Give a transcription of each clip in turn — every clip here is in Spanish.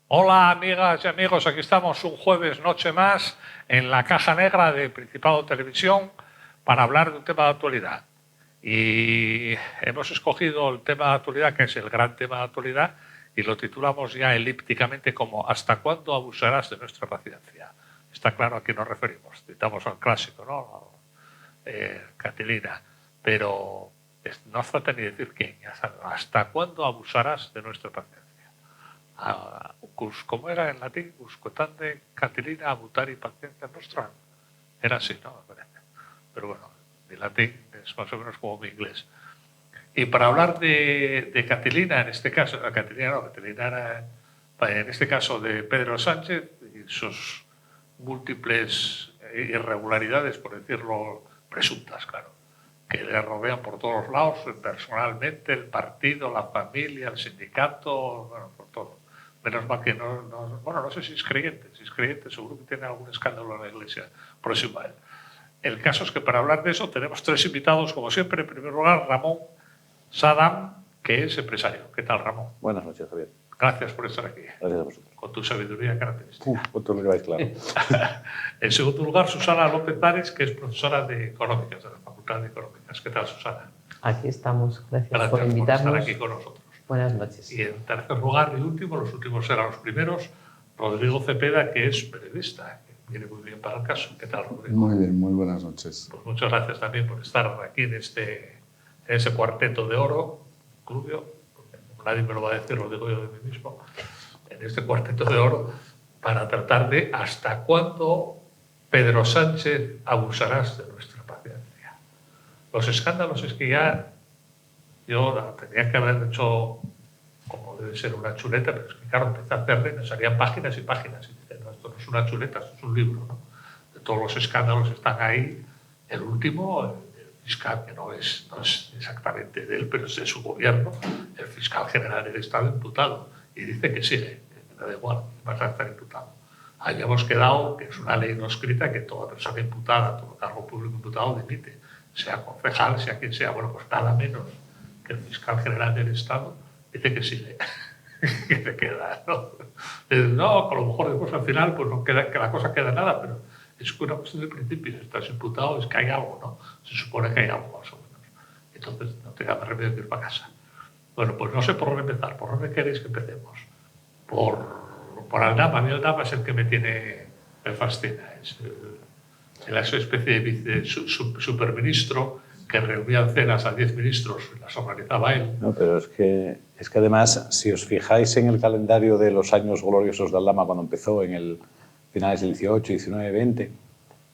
Hola amigas y amigos, aquí estamos un jueves noche más en la caja negra de Principado Televisión para hablar de un tema de actualidad. Y hemos escogido el tema de actualidad, que es el gran tema de actualidad, y lo titulamos ya elípticamente como ¿hasta cuándo abusarás de nuestra paciencia? Está claro a qué nos referimos. Citamos al clásico, ¿no? Catilina. Pero no hace falta ni decir quién. ¿Hasta cuándo abusarás de nuestra paciencia? ¿Cómo era en latín? Uscotande Catilina abutari paciencia nostra. Era así, ¿no? Pero bueno, mi latín es más o menos como mi inglés. Y para hablar de Catilina, en este caso, Catilina era, en este caso de Pedro Sánchez y sus múltiples irregularidades, por decirlo, presuntas, claro, que le rodean por todos lados, personalmente, el partido, la familia, el sindicato, bueno, por todo. Menos mal que bueno, no sé si es creyente seguro que tiene algún escándalo en la iglesia próxima a él. El caso es que para hablar de eso tenemos tres invitados, como siempre. En primer lugar, Ramón Sadam, que es empresario. ¿Qué tal, Ramón? Buenas noches, Javier. Gracias por estar aquí. Gracias a vosotros. Con tu sabiduría característica. Vosotros lo lleváis claro. En segundo lugar, Susana López Tares, que es profesora de Económicas, de la Facultad de Económicas. ¿Qué tal, Susana? Aquí estamos. Gracias por invitarnos. Por estar aquí con nosotros. Buenas noches. Y en tercer lugar y último, los últimos serán los primeros, Rodrigo Cepeda, que es periodista, que viene muy bien para el caso. ¿Qué tal, Rodrigo? Muy bien, muy buenas noches. Pues muchas gracias también por estar aquí en ese cuarteto de oro, Clubio, nadie me lo va a decir, lo digo yo de mí mismo, en este cuarteto de oro, para tratar de hasta cuándo, Pedro Sánchez, abusarás de nuestra paciencia. Los escándalos es que ya yo tenía que haber hecho, como debe ser, una chuleta, pero es que claro, empecé a hacerle, me salían páginas y páginas, y dije, no, esto no es una chuleta, esto es un libro, ¿no? De todos los escándalos están ahí. El último, el fiscal, que no es exactamente de él, pero es de su gobierno, el fiscal general del Estado imputado, y dice que sigue, que da igual, va a estar imputado. Habíamos quedado, que es una ley no escrita, que toda persona imputada, todo cargo público imputado dimite, sea concejal, sea quien sea. Bueno, pues nada menos que el fiscal general del Estado dice que sigue, que se queda, ¿no? No, a lo mejor después al final pues no queda, que la cosa queda nada, pero es una cuestión de principio. Si estás imputado es que hay algo, ¿no? Se supone que hay algo más o menos. Entonces no te queda más remedio que ir para casa. Bueno, pues no sé por dónde empezar. ¿Por dónde queréis que empecemos? Por Aldama. A mí Aldama es el que me fascina. Es esa especie de superministro que reunía cenas a 10 ministros y las organizaba él. No, pero es que además, si os fijáis en el calendario de los años gloriosos de Aldama cuando empezó, en el finales del 18, 19, 20,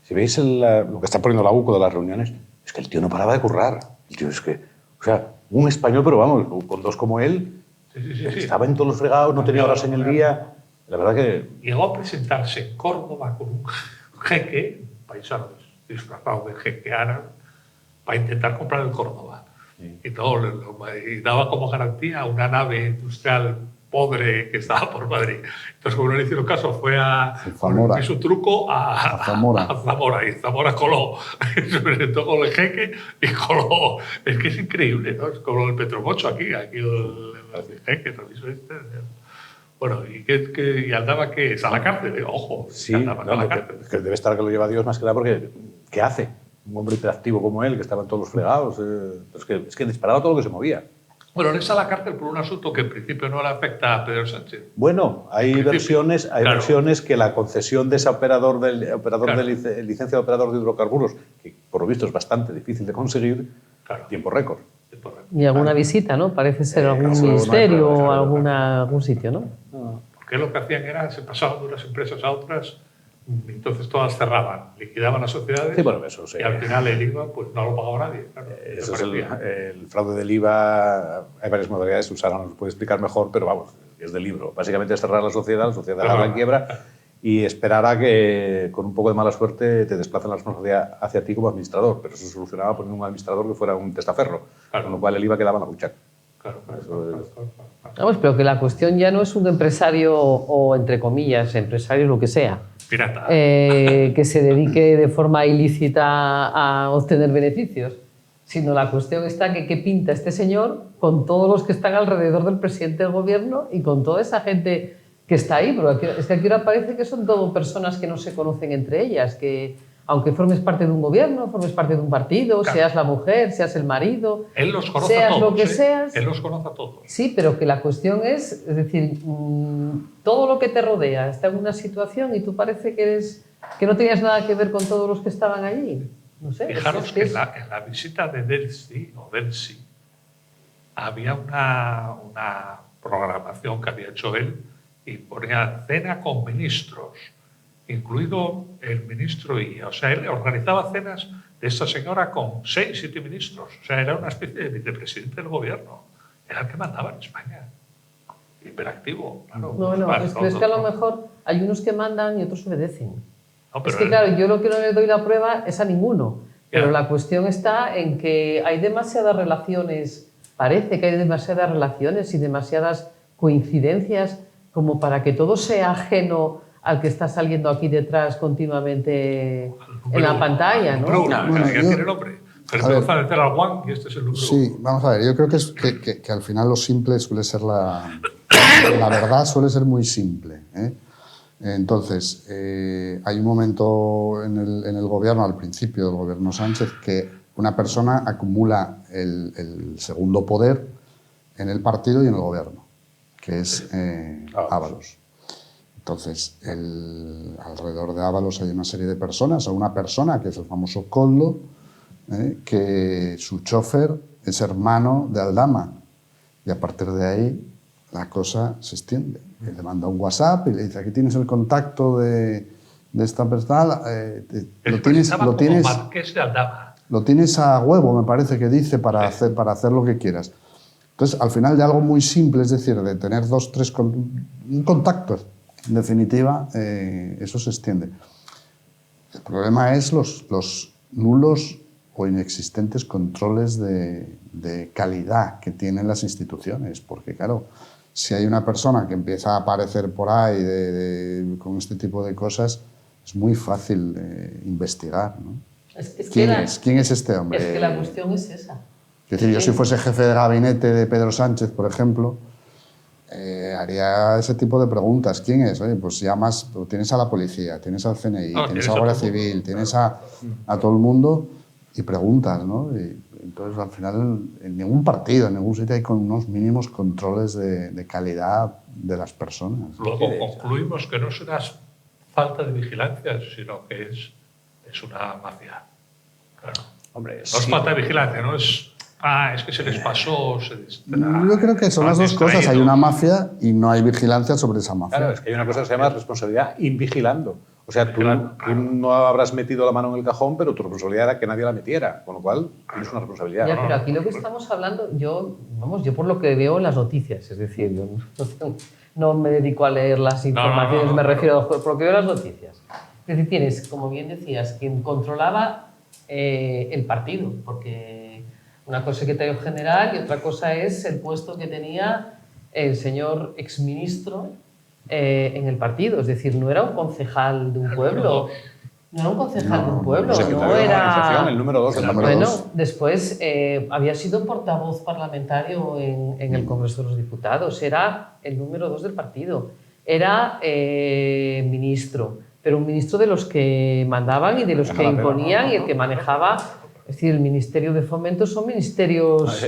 si veis lo que está poniendo la UCO de las reuniones, es que el tío no paraba de currar. El tío es que, o sea, un español, pero vamos, con dos como él, sí. Estaba en todos los fregados, no tenía horas en el día. La verdad que... Llegó a presentarse en Córdoba con un jeque, paisano disfrazado de jeque árabe, para intentar comprar el Córdoba. Sí. Y daba como garantía una nave industrial pobre que estaba por Madrid. Entonces, como no le hicieron caso, fue hizo truco a Zamora. Y Zamora coló. Se presentó con el jeque y coló. Es que es increíble, ¿no? Es como el Petromocho aquí el jeque, ¿no? Bueno, y Aldama que es a la cárcel, ojo. Sí, andaba a la cárcel. Que debe estar que lo lleva Dios más que nada porque ¿qué hace? Un hombre hiperactivo como él, que estaba en todos los fregados, es que disparaba todo lo que se movía. Bueno, él está a la cárcel por un asunto que en principio no le afecta a Pedro Sánchez. Bueno, hay versiones que la concesión de ese operador de licencia de operador de hidrocarburos, que por lo visto es bastante difícil de conseguir, tiempo récord. Y alguna visita, ¿no? Parece ser algún ministerio o algún sitio, ¿no? Porque lo que hacían era, se pasaban de unas empresas a otras, entonces todas cerraban, liquidaban las sociedades, sí, bueno, eso, sí. Y al final el IVA pues no lo pagaba nadie. Claro, eso es el fraude del IVA. Hay varias modalidades, Susana nos puede explicar mejor, pero vamos, es del libro. Básicamente es cerrar la sociedad va en quiebra y esperar a que con un poco de mala suerte te desplacen la responsabilidad hacia ti como administrador, pero eso se solucionaba poniendo un administrador que fuera un testaferro, con lo cual el IVA quedaba en la buchaca. Vamos, pero que la cuestión ya no es un empresario o, entre comillas, empresario lo que sea, pirata, que se dedique de forma ilícita a obtener beneficios, sino la cuestión está que qué pinta este señor con todos los que están alrededor del presidente del gobierno y con toda esa gente que está ahí, pero es que aquí ahora parece que son todo personas que no se conocen entre ellas, que aunque formes parte de un gobierno, formes parte de un partido, Claro. seas la mujer, seas el marido, Él los conoce seas a todos. lo que seas. Él los conoce a todos. Sí, pero que la cuestión es decir, todo lo que te rodea está en una situación y tú parece que no tenías nada que ver con todos los que estaban allí. No sé. Fijaros que en la visita de Delcy había una programación que había hecho él y ponía cena con ministros, incluido el ministro Illa. O sea, él organizaba cenas de esta señora con 6, 7 ministros. O sea, era una especie de vicepresidente del gobierno. Era el que mandaba en España. Hiperactivo, claro. No, es que a lo mejor hay unos que mandan y otros obedecen. No, Es que claro, yo lo que no le doy la prueba es a ninguno. Pero la cuestión está en que hay demasiadas relaciones, parece que hay demasiadas relaciones y demasiadas coincidencias como para que todo sea ajeno al que está saliendo aquí detrás continuamente en la pantalla, ¿no? Bueno, tiene el nombre. Pero González era el Juan y este es el número. Sí, vamos a ver, yo creo que al final lo simple suele ser la verdad suele ser muy simple, ¿eh? Entonces, hay un momento en el gobierno, al principio del gobierno Sánchez, que una persona acumula el segundo poder en el partido y en el gobierno, que es Ábalos. Entonces, alrededor de Ábalos hay una serie de personas, o una persona que es el famoso Koldo, que su chofer es hermano de Aldama. Y a partir de ahí la cosa se extiende. Le manda un WhatsApp y le dice, aquí tienes el contacto de esta persona, lo tienes Marqués de Aldama. Lo tienes a huevo, me parece que dice, para hacer lo que quieras. Entonces, al final de algo muy simple, es decir, de tener 2, 3 contactos, en definitiva, eso se extiende. El problema es los nulos o inexistentes controles de calidad que tienen las instituciones, porque claro, si hay una persona que empieza a aparecer por ahí con este tipo de cosas, es muy fácil investigar, ¿no? ¿Quién es este hombre? Es que la cuestión es esa. Es decir, yo si fuese jefe de gabinete de Pedro Sánchez, por ejemplo, haría ese tipo de preguntas. ¿Quién es? Oye, pues llamas, tienes a la policía, tienes al CNI, tienes a la Guardia Civil, tienes a todo el mundo y preguntas, ¿no? Y entonces, al final, en ningún partido, en ningún sitio hay con unos mínimos controles de calidad de las personas. Luego concluimos que no es una falta de vigilancia, sino que es una mafia. Claro. Hombre, no es falta de vigilancia, no es... es que se les pasó, Yo creo que son las dos cosas. Hay una mafia y no hay vigilancia sobre esa mafia. Claro, es que hay una cosa que se llama responsabilidad invigilando. O sea, tú no habrás metido la mano en el cajón, pero tu responsabilidad era que nadie la metiera, con lo cual tienes una responsabilidad. Ya, pero aquí lo que estamos hablando, yo por lo que veo en las noticias, es decir, yo no me dedico a leer las informaciones, me refiero por lo que veo en las noticias. Es decir, tienes, como bien decías, quien controlaba el partido, porque una cosa es el secretario general y otra cosa es el puesto que tenía el señor exministro en el partido. Es decir, no era un concejal de un pueblo. No era un concejal de un pueblo, no era... El número 2 del número Bueno, 2. después había sido portavoz parlamentario en el Congreso de los Diputados, era el número 2 del partido, era ministro, pero un ministro de los que mandaban y de los que imponían y el que manejaba. Es decir, el Ministerio de Fomento son ministerios, es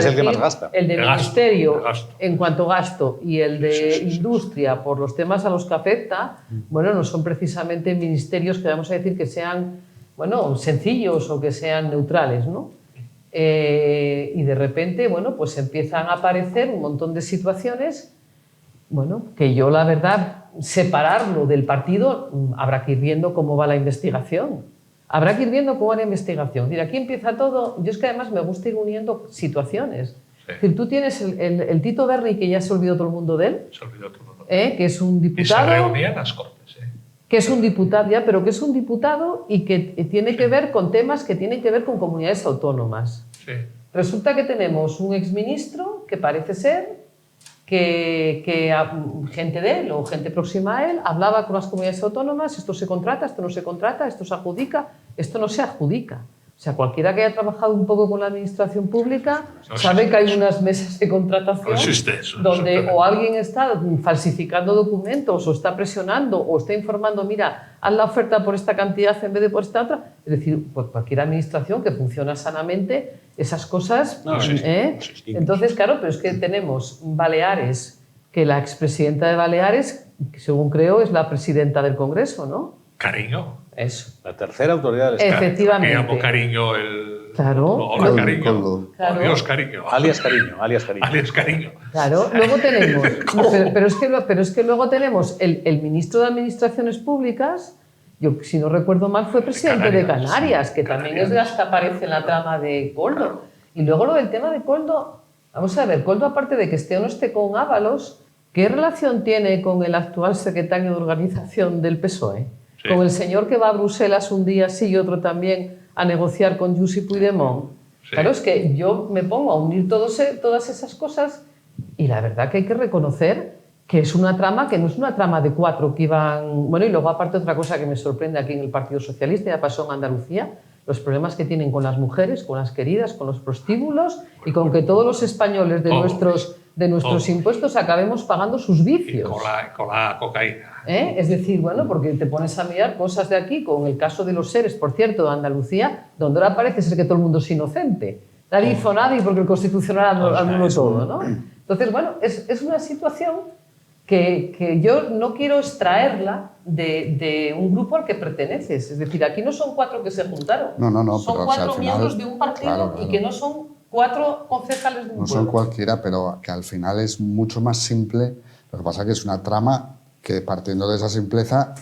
el que más gasta. El de Ministerio en cuanto a gasto y el de Industria por los temas a los que afecta, bueno, no son precisamente ministerios que vamos a decir que sean, bueno, sencillos o que sean neutrales, ¿no? Y de repente, bueno, pues empiezan a aparecer un montón de situaciones, bueno, que yo la verdad, separarlo del partido, habrá que ir viendo cómo va la investigación. Habrá que ir viendo cómo va la investigación. Es decir, aquí empieza todo. Yo es que además me gusta ir uniendo situaciones. Es decir, tú tienes el Tito Berni, que ya se olvidó todo el mundo de él. Se olvidó todo el mundo. Que es un diputado. Y se reunían las Cortes. Que es un diputado, ya, pero que es un diputado y que tiene que ver con temas que tienen que ver con comunidades autónomas. Sí. Resulta que tenemos un exministro que parece ser que gente de él o gente próxima a él hablaba con las comunidades autónomas, esto se contrata, esto no se contrata, esto se adjudica, esto no se adjudica. O sea, cualquiera que haya trabajado un poco con la administración pública No sabe que hay existe unas mesas de contratación No existe eso, donde exactamente. o alguien está falsificando documentos o está presionando o está informando, mira, haz la oferta por esta cantidad en vez de por esta otra. Es decir, pues cualquier administración que funciona sanamente, esas cosas... No existe. Entonces, claro, pero es que tenemos Baleares, que la expresidenta de Baleares, que según creo, es la presidenta del Congreso, ¿no? Cariño. Eso. La tercera autoridad del Estado. Efectivamente. Me llamo Cariño el... Claro. Hola, Coldo, Cariño. Coldo. Claro. Adiós, Cariño. Alias Cariño, alias Cariño. Alias Cariño. Claro, luego tenemos, pero es que luego tenemos el ministro de Administraciones Públicas, yo si no recuerdo mal fue presidente de Canarias, que también es de las que aparece en la trama de Coldo. Y luego lo del tema de Coldo, vamos a ver, Coldo aparte de que esté o no esté con Ábalos, ¿qué relación tiene con el actual secretario de organización del PSOE? Sí. Con el señor que va a Bruselas un día sí y otro también a negociar con Jussi Puigdemont. Sí. Claro, es que yo me pongo a unir todas esas cosas y la verdad que hay que reconocer que es una trama que no es una trama de 4 que iban... Bueno, y luego aparte otra cosa que me sorprende aquí en el Partido Socialista, ya pasó en Andalucía, los problemas que tienen con las mujeres, con las queridas, con los prostíbulos y con que todos los españoles de nuestros impuestos acabemos pagando sus Y vicios. con la cocaína. Es decir, bueno, porque te pones a mirar cosas de aquí, con el caso de los seres, por cierto, de Andalucía, donde ahora parece ser que todo el mundo es inocente. Nadie hizo nada y porque el Constitucional anuló todo, ¿no? Entonces, bueno, es una situación que yo no quiero extraerla de un grupo al que perteneces. Es decir, aquí no son 4 que se juntaron. No, son pero, 4 al final, miembros de un partido claro. y que no son 4 concejales de un No pueblo. son cualquiera, pero que al final es mucho más simple. Lo que pasa es que es una trama que, partiendo de esa simpleza,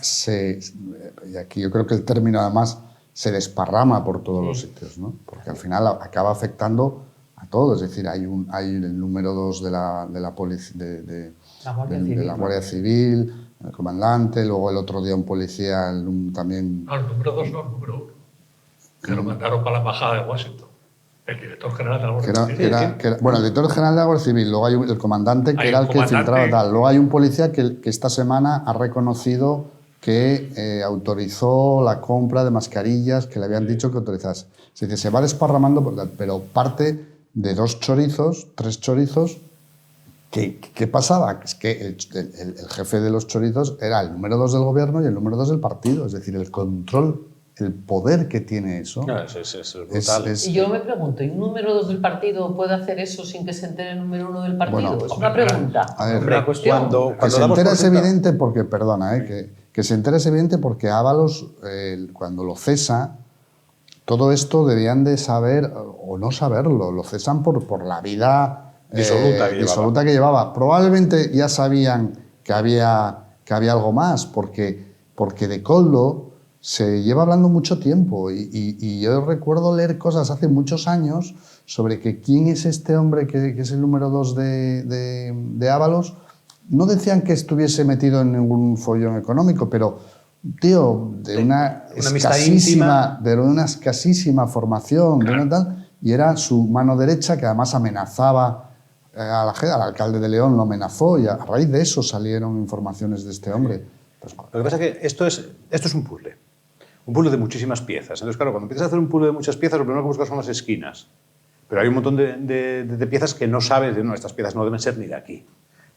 y aquí yo creo que el término además se desparrama por todos los sitios, ¿no? Porque al final acaba afectando a todo. Es decir, hay el número 2 de la policía, de la Guardia Civil, el comandante, luego el otro día un policía también... No, el número 2 no, el número 1. Que lo mandaron para la embajada de Washington. El director general de la Guardia Civil. Bueno, el director general de la Guardia Civil, luego hay el comandante, que Hay era un el que comandante. filtraba tal. Luego hay un policía que esta semana ha reconocido que autorizó la compra de mascarillas que le habían dicho que autorizase. Es decir, se va desparramando, pero parte de 2 chorizos, 3 chorizos. ¿Qué pasaba? Es que el jefe de los chorizos era el número 2 del gobierno y el número 2 del partido. Es decir, el control, el poder que tiene eso. No, es brutal. Y yo me pregunto, ¿y un número 2 del partido puede hacer eso sin que se entere el número 1 del partido? Bueno, es una pregunta. A ver, Hombre, una cuestión. cuando que se damos entera por es sentado- evidente porque, perdona, que se entera es evidente porque Ábalos, cuando lo cesa, todo esto debían de saber o no saberlo. Lo cesan por la vida disoluta que llevaba. Probablemente ya sabían que había algo más, porque de Coldo se lleva hablando mucho tiempo y yo recuerdo leer cosas hace muchos años sobre que quién es este hombre que es el número 2 de Ábalos. No decían que estuviese metido en ningún follón económico, pero, tío, de una amistad íntima. escasísima formación, de una tal, y era su mano derecha que además amenazaba al alcalde de León, lo amenazó, y a raíz de eso salieron informaciones de este hombre. Pues, Lo que pasa es que esto es un puzzle de muchísimas piezas. Entonces, claro, cuando empiezas a hacer un puzzle de muchas piezas, lo primero que buscas son las esquinas. Pero hay un montón de piezas que no sabes, no, estas piezas no deben ser ni de aquí.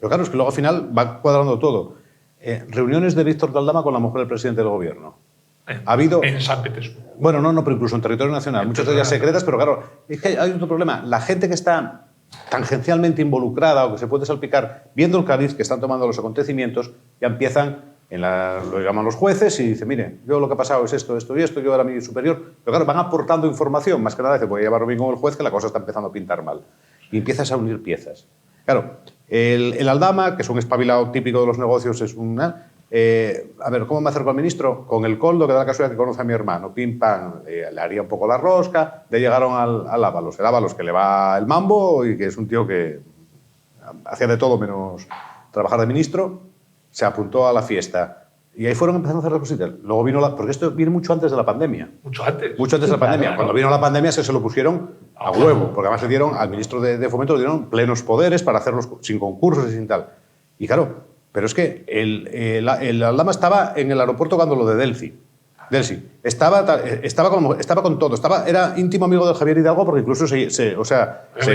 Pero claro, es que luego al final va cuadrando todo. Reuniones de Víctor de Aldama con la mujer del presidente del gobierno. Ha habido... En San Petersburgo. Bueno, no, pero incluso en territorio nacional. Muchas de ellas secretas, pero claro, es que hay otro problema. La gente que está tangencialmente involucrada o que se puede salpicar viendo el cariz que están tomando los acontecimientos, ya empiezan, lo llaman los jueces y dicen, mire, yo lo que ha pasado es esto, esto y esto, yo era mi superior. Pero claro, van aportando información, más que nada, dice, voy a llevarlo bien con el juez, que la cosa está empezando a pintar mal. Y empiezas a unir piezas. Claro, el Aldama, que es un espabilado típico de los negocios, es una... a ver, ¿cómo me acerco al ministro? Con el Coldo, que da la casualidad que conoce a mi hermano. Pim, pam, le haría un poco la rosca. De llegaron al Ábalos. El Ábalos que le va el mambo y que es un tío que hacía de todo menos trabajar de ministro. Se apuntó a la fiesta. Y ahí fueron empezando a hacer las cositas. Luego vino porque esto viene mucho antes de la pandemia. Mucho antes. Mucho antes de la pandemia. Claro. Cuando vino la pandemia se lo pusieron a huevo. Porque además le dieron al ministro de Fomento le dieron plenos poderes para hacerlos sin concursos y sin tal. Y claro... Pero es que el Aldama estaba en el aeropuerto cuando lo de Delphi. Delsi. Estaba con todo. Era íntimo amigo de Javier Hidalgo porque incluso se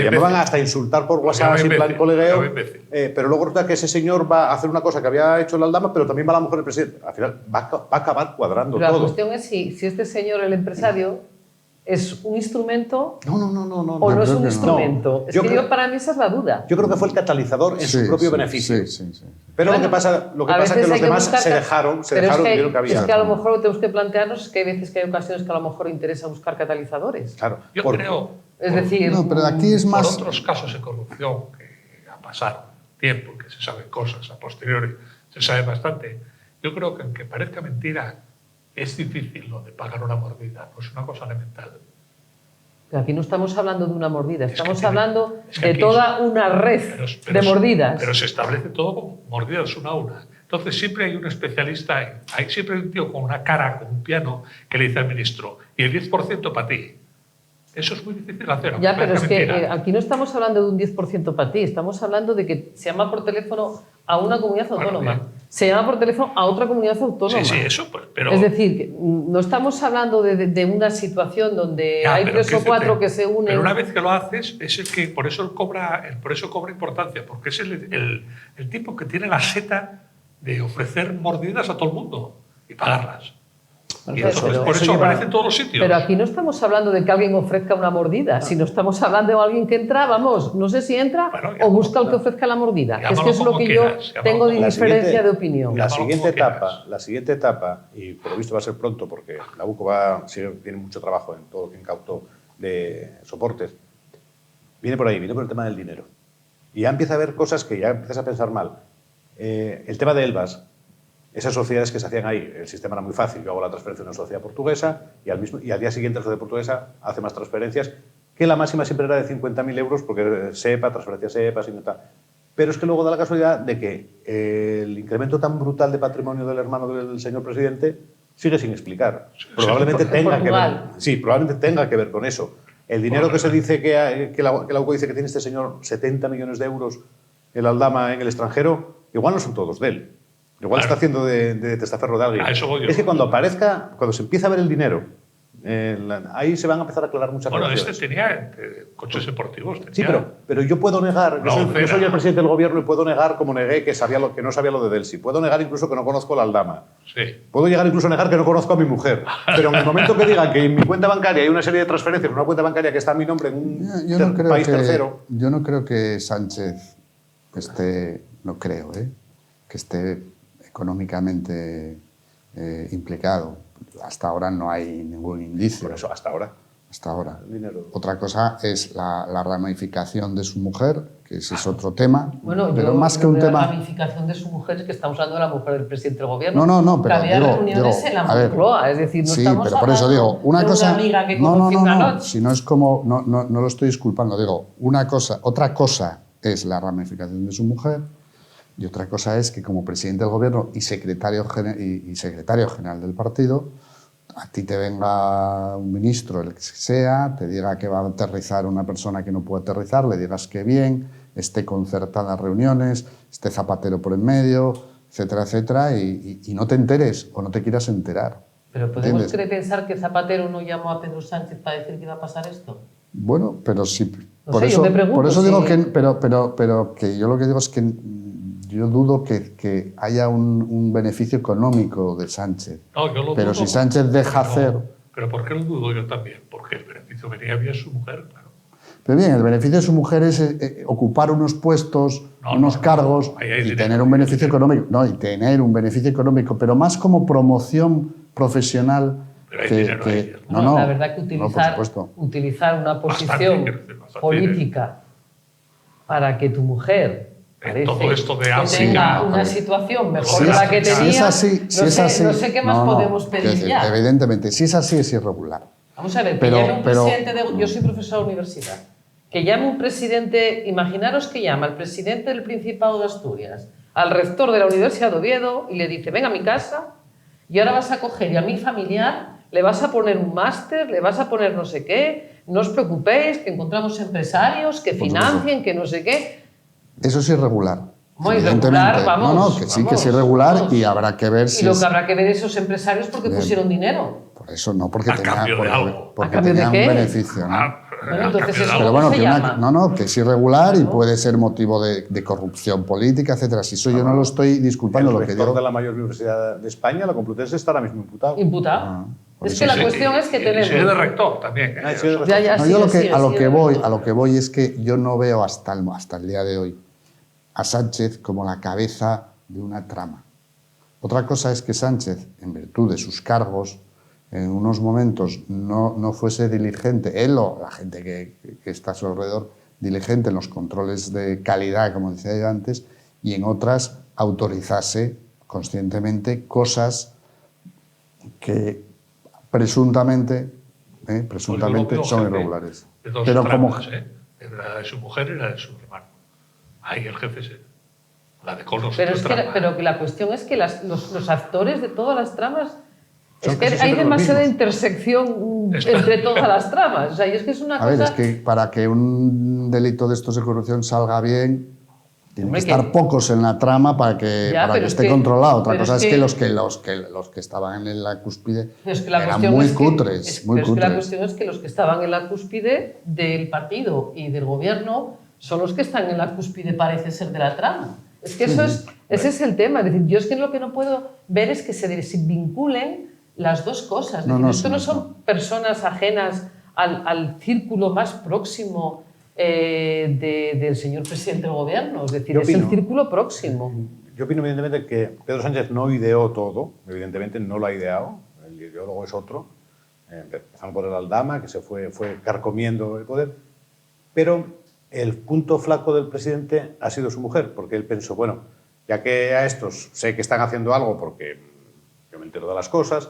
llamaban hasta insultar por WhatsApp en plan colegueo. Pero luego resulta que ese señor va a hacer una cosa que había hecho el Aldama, pero también va la mujer del presidente. Al final va a acabar cuadrando pero todo. La cuestión es si este señor, el empresario, es un instrumento No. o no es un instrumento. No. Para mí esa es la duda. Yo creo que fue el catalizador en su propio beneficio. Sí. Pero Bueno, lo que pasa es que los demás se dejaron vieron que había. Es que a lo mejor lo que tenemos que plantearnos es que hay veces que hay ocasiones que a lo mejor interesa buscar catalizadores. Claro. Yo creo, Es decir, No, pero aquí es más... por otros casos de corrupción que ha pasado tiempo, que se saben cosas a posteriori, se sabe bastante, yo creo que aunque parezca mentira, es difícil lo de pagar una mordida, no es una cosa elemental. Pero aquí no estamos hablando de una mordida, estamos que hablando es que de aquí toda una red de mordidas. Pero se establece todo como mordidas una a una. Entonces siempre hay un especialista, siempre hay un tío con una cara, con un piano, que le dice al ministro, y el 10% para ti. Eso es muy difícil de hacer. Ya, pero es que mentira. aquí no estamos hablando de un 10% para ti, estamos hablando de que se llama por teléfono a una comunidad autónoma, bien. se llama por teléfono a otra comunidad autónoma. Sí, eso, pues, pero... Es decir, que no estamos hablando de una situación donde hay pero 3 o 4 que se unen. Pero una vez que lo haces, es el que por eso cobra importancia, porque es el tipo que tiene la seta de ofrecer mordidas a todo el mundo y pagarlas. Y entonces, por eso aparece en todos los sitios. Pero aquí no estamos hablando de que alguien ofrezca una mordida, sino estamos hablando de alguien que entra, no sé si entra o busca el que ofrezca la mordida. Es que es lo que quieras, yo tengo de diferencia de opinión. La siguiente etapa, y por lo visto va a ser pronto, porque la UCO tiene mucho trabajo en todo lo que incautó de soportes, viene por el tema del dinero. Y ya empieza a haber cosas que ya empiezas a pensar mal. El tema de Elbas. Esas sociedades que se hacían ahí, el sistema era muy fácil. Yo hago la transferencia de una sociedad portuguesa y al día siguiente la sociedad portuguesa hace más transferencias, que la máxima siempre era de 50.000 euros, porque SEPA, transferencia SEPA, sin tal. Pero es que luego da la casualidad de que el incremento tan brutal de patrimonio del hermano del señor presidente sigue sin explicar. Probablemente tenga que ver con eso. El dinero que se dice que la UCO dice que tiene este señor 70 millones de euros, el Aldama en el extranjero, igual no son todos de él. Igual está haciendo de testaferro de alguien. Es que cuando se empieza a ver el dinero, ahí se van a empezar a aclarar muchas cosas. Bueno, tenía coches deportivos. Sí, pero yo puedo negar, yo soy el presidente del gobierno y puedo negar, como negué que no sabía lo de Delsi. Puedo negar incluso que no conozco al Aldama. Sí. Puedo llegar incluso a negar que no conozco a mi mujer. Pero en el momento que digan que en mi cuenta bancaria hay una serie de transferencias, una cuenta bancaria que está a mi nombre en un país tercero... Yo no creo que Sánchez que esté económicamente implicado. Hasta ahora no hay ningún indicio. Por eso, hasta ahora. Otra cosa es la ramificación de su mujer, que ese es otro tema. Bueno, pero más que un tema... La ramificación de su mujer es que estamos hablando de la mujer del presidente del gobierno. No, pero había reuniones en la Moncloa, es decir, no estamos pero por eso digo, una cosa... amiga que conoció una noche. Si no es como... No lo estoy disculpando, digo, otra cosa es la ramificación de su mujer. Y otra cosa es que como presidente del gobierno y secretario general del partido, a ti te venga un ministro, el que sea, te diga que va a aterrizar una persona que no puede aterrizar, le digas que bien, esté concertadas reuniones, esté Zapatero por en medio, etcétera, etcétera, y no te enteres o no te quieras enterar. Pero ¿podemos pensar que Zapatero no llamó a Pedro Sánchez para decir que iba a pasar esto? Bueno, pero sí. Por eso digo que... Pero que yo lo que digo es que yo dudo que haya un beneficio económico de Sánchez. No, yo lo pero dudo, si Sánchez deja hacer... Pero ¿por qué lo dudo yo también? Porque el beneficio venía bien su mujer, claro. Pero bien, el beneficio de su mujer es ocupar unos puestos, unos cargos y tener un beneficio económico. No, y tener un beneficio económico, pero más como promoción profesional. Pero hay dinero ahí. La verdad que utilizar una posición política para que tu mujer todo esto de que tenga una situación mejor de la que tenía, no sé qué más podemos pedir ya. Evidentemente, si es así, es irregular. Vamos a ver, que llame un presidente yo soy profesor de universidad, que llame un presidente, imaginaros que llama al presidente del Principado de Asturias, al rector de la Universidad de Oviedo y le dice, venga a mi casa y ahora vas a coger y a mi familiar le vas a poner un máster, le vas a poner no sé qué, no os preocupéis, que encontramos empresarios que financien, que no sé qué. Eso es irregular. Muy irregular, vamos. No, que sí, que es irregular vamos. y habrá que ver si... Y lo que habrá que ver esos empresarios porque pusieron dinero. Por eso no, porque ¿A cambio de algo? porque ¿A cambio de tenían qué? un beneficio, ¿no? Bueno, entonces eso Pero ¿cómo bueno, se que llama? que es irregular y puede ser motivo de corrupción política, etcétera. Si eso yo no lo estoy disculpando, El lo que rector digo... de la mayor universidad de España, la Complutense, está ahora mismo imputado. Imputado. por Es eso que la sí. cuestión es que Y sigue de tenemos... rector también. Ah, sí, de rector. Ya, No, sí, yo lo sí, que, a lo sí, que sí, voy, sí. a lo que voy es que yo no veo hasta el día de hoy a Sánchez como la cabeza de una trama. Otra cosa es que Sánchez, en virtud de sus cargos, en unos momentos no fuese diligente, él o la gente que está a su alrededor, diligente en los controles de calidad, como decía yo antes, y en otras autorizase conscientemente cosas que presuntamente son irregulares. De dos Pero como... tramas, la de su mujer y la de su hermano. Ahí el jefe es él. La de Colos. Pero que la cuestión es que los actores de todas las tramas... Son Es que casi hay siempre los demasiada mismos. intersección entre todas las tramas. O sea, y es que es una A ver, cosa... es que para que un delito de estos de corrupción salga bien, tienen Hombre, que estar que- pocos en la trama para que, Ya, pero es esté que- controlado. Otra pero cosa es es que que- los que estaban en la cúspide Pero es que la eran cuestión muy es que- cutres, muy pero es que la cutres. cuestión es que los que estaban en la cúspide del partido y del gobierno son los que están en la cúspide, parece ser, de la trama. Es que ese es el tema. Es decir, yo es que lo que no puedo ver es que se vinculen las dos cosas. Es decir, esto no son personas ajenas al círculo más próximo del señor presidente del gobierno. Es decir, Yo es el opino. círculo próximo. Yo opino, evidentemente, que Pedro Sánchez no ideó todo, evidentemente no lo ha ideado, el ideólogo es otro, empezando por el Aldama, que se fue carcomiendo el poder, pero el punto flaco del presidente ha sido su mujer, porque él pensó, bueno, ya que a estos sé que están haciendo algo porque yo me entero de las cosas,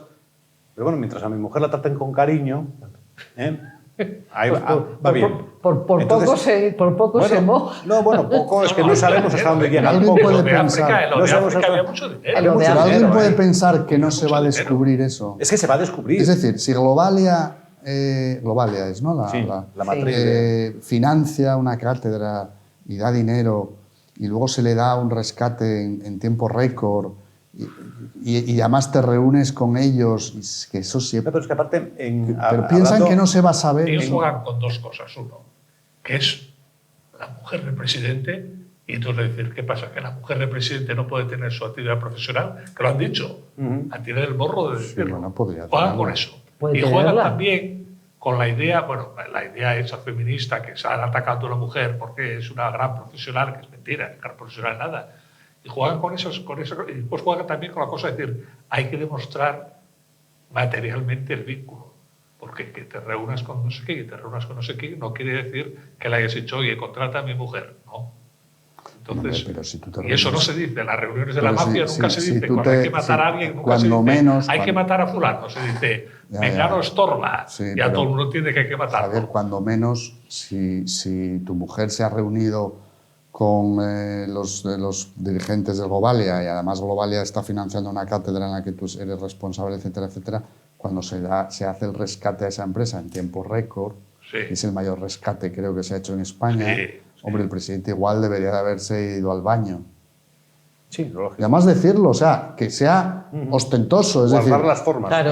pero bueno, mientras a mi mujer la traten con cariño, ahí Pues va bien. Por Entonces, poco se moja. No, bueno, poco es que no sabemos hasta dónde llega. Alguien Poco. puede Lo de pensar. África, No sabemos África había hasta- mucho dinero. Había Lo de mucho África- Pero alguien dinero, puede ¿eh? pensar que no Mucho se va a dinero. descubrir eso. Es que se va a descubrir. Es decir, si Globalia es, ¿no? Sí, la matriz financia una cátedra y da dinero y luego se le da un rescate en tiempo récord y además te reúnes con ellos, y es que eso siempre... Pero es que aparte... Pero piensan que no se va a saber... Ellos juegan con dos cosas. Uno, que es la mujer del presidente, y entonces decir, ¿qué pasa? Que la mujer del presidente no puede tener su actividad profesional, que lo han dicho. Han tirado el morro de decirlo. bueno, podría Juegan con tenerla. eso. Puede Y juegan tenerla. también con la idea, bueno, la idea esa feminista que se han atacado a la mujer porque es una gran profesional, que es mentira, gran profesional nada. Y juegan con eso, y después juegan también con la cosa de decir, hay que demostrar materialmente el vínculo. Porque que te reúnas con no sé qué y te reúnas con no sé qué no quiere decir que le hayas dicho, oye, contrata a mi mujer. No. Entonces, Hombre, pero si tú te y eso no reúnes- se dice. En las reuniones de la Pero mafia si- nunca si- se si dice. tú Cuando hay te- que matar si- a alguien, nunca cuando se dice. menos, hay que cuando- matar a fulano. Se dice, Ya, Mengano ya. estorba. Sí, Ya pero- todo el mundo entiende que hay que matarlo. Javier, cuando menos, si tu mujer se ha reunido con los dirigentes del Globalia y además Globalia está financiando una cátedra en la que tú eres responsable, etcétera, etcétera, cuando se hace el rescate a esa empresa en tiempo récord, Sí. que es el mayor rescate creo que se ha hecho en España, Sí, hombre, el presidente igual debería de haberse ido al baño. Sí, lo Y lógico. además decirlo, o sea, que sea ostentoso, es Guardar decir, las formas. Claro.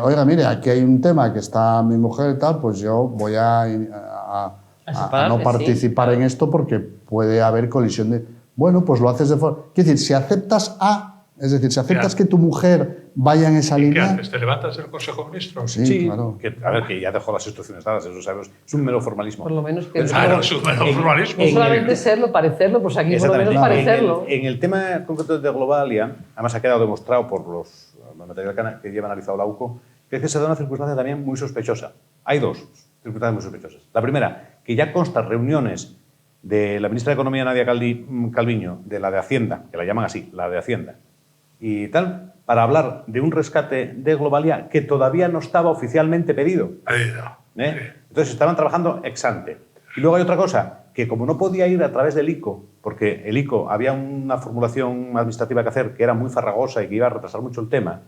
oiga, mire, aquí hay un tema que está mi mujer y tal, pues yo voy a no separarme, participar sí, en esto porque puede haber colisión de... Bueno, pues lo haces de forma... Quiero decir, si aceptas es decir, si aceptas que tu mujer vaya en esa ¿Qué línea... haces? ¿Te levantas del Consejo de Ministros? Sí, claro. A ver, que ya dejó las instrucciones dadas, eso sabemos. Es un mero formalismo. Por lo menos que... Pero es Claro, algo- es un mero formalismo. No solamente serlo, parecerlo, pues aquí por lo menos Exactamente. parecerlo. En el tema concreto de Globalia, además ha quedado demostrado por los material que lleva analizado la UCO, que es que se da una circunstancia también muy sospechosa. Hay dos circunstancias muy sospechosas. La primera, que ya constan reuniones de la ministra de Economía, Nadia Calviño, de la de Hacienda, que la llaman así, la de Hacienda, y tal, para hablar de un rescate de Globalia que todavía no estaba oficialmente pedido. Ahí no. Entonces estaban trabajando ex ante. Y luego hay otra cosa, que como no podía ir a través del ICO, porque el ICO había una formulación administrativa que hacer que era muy farragosa y que iba a retrasar mucho el tema,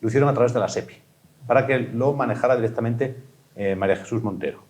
lo hicieron a través de la SEPI, para que lo manejara directamente María Jesús Montero.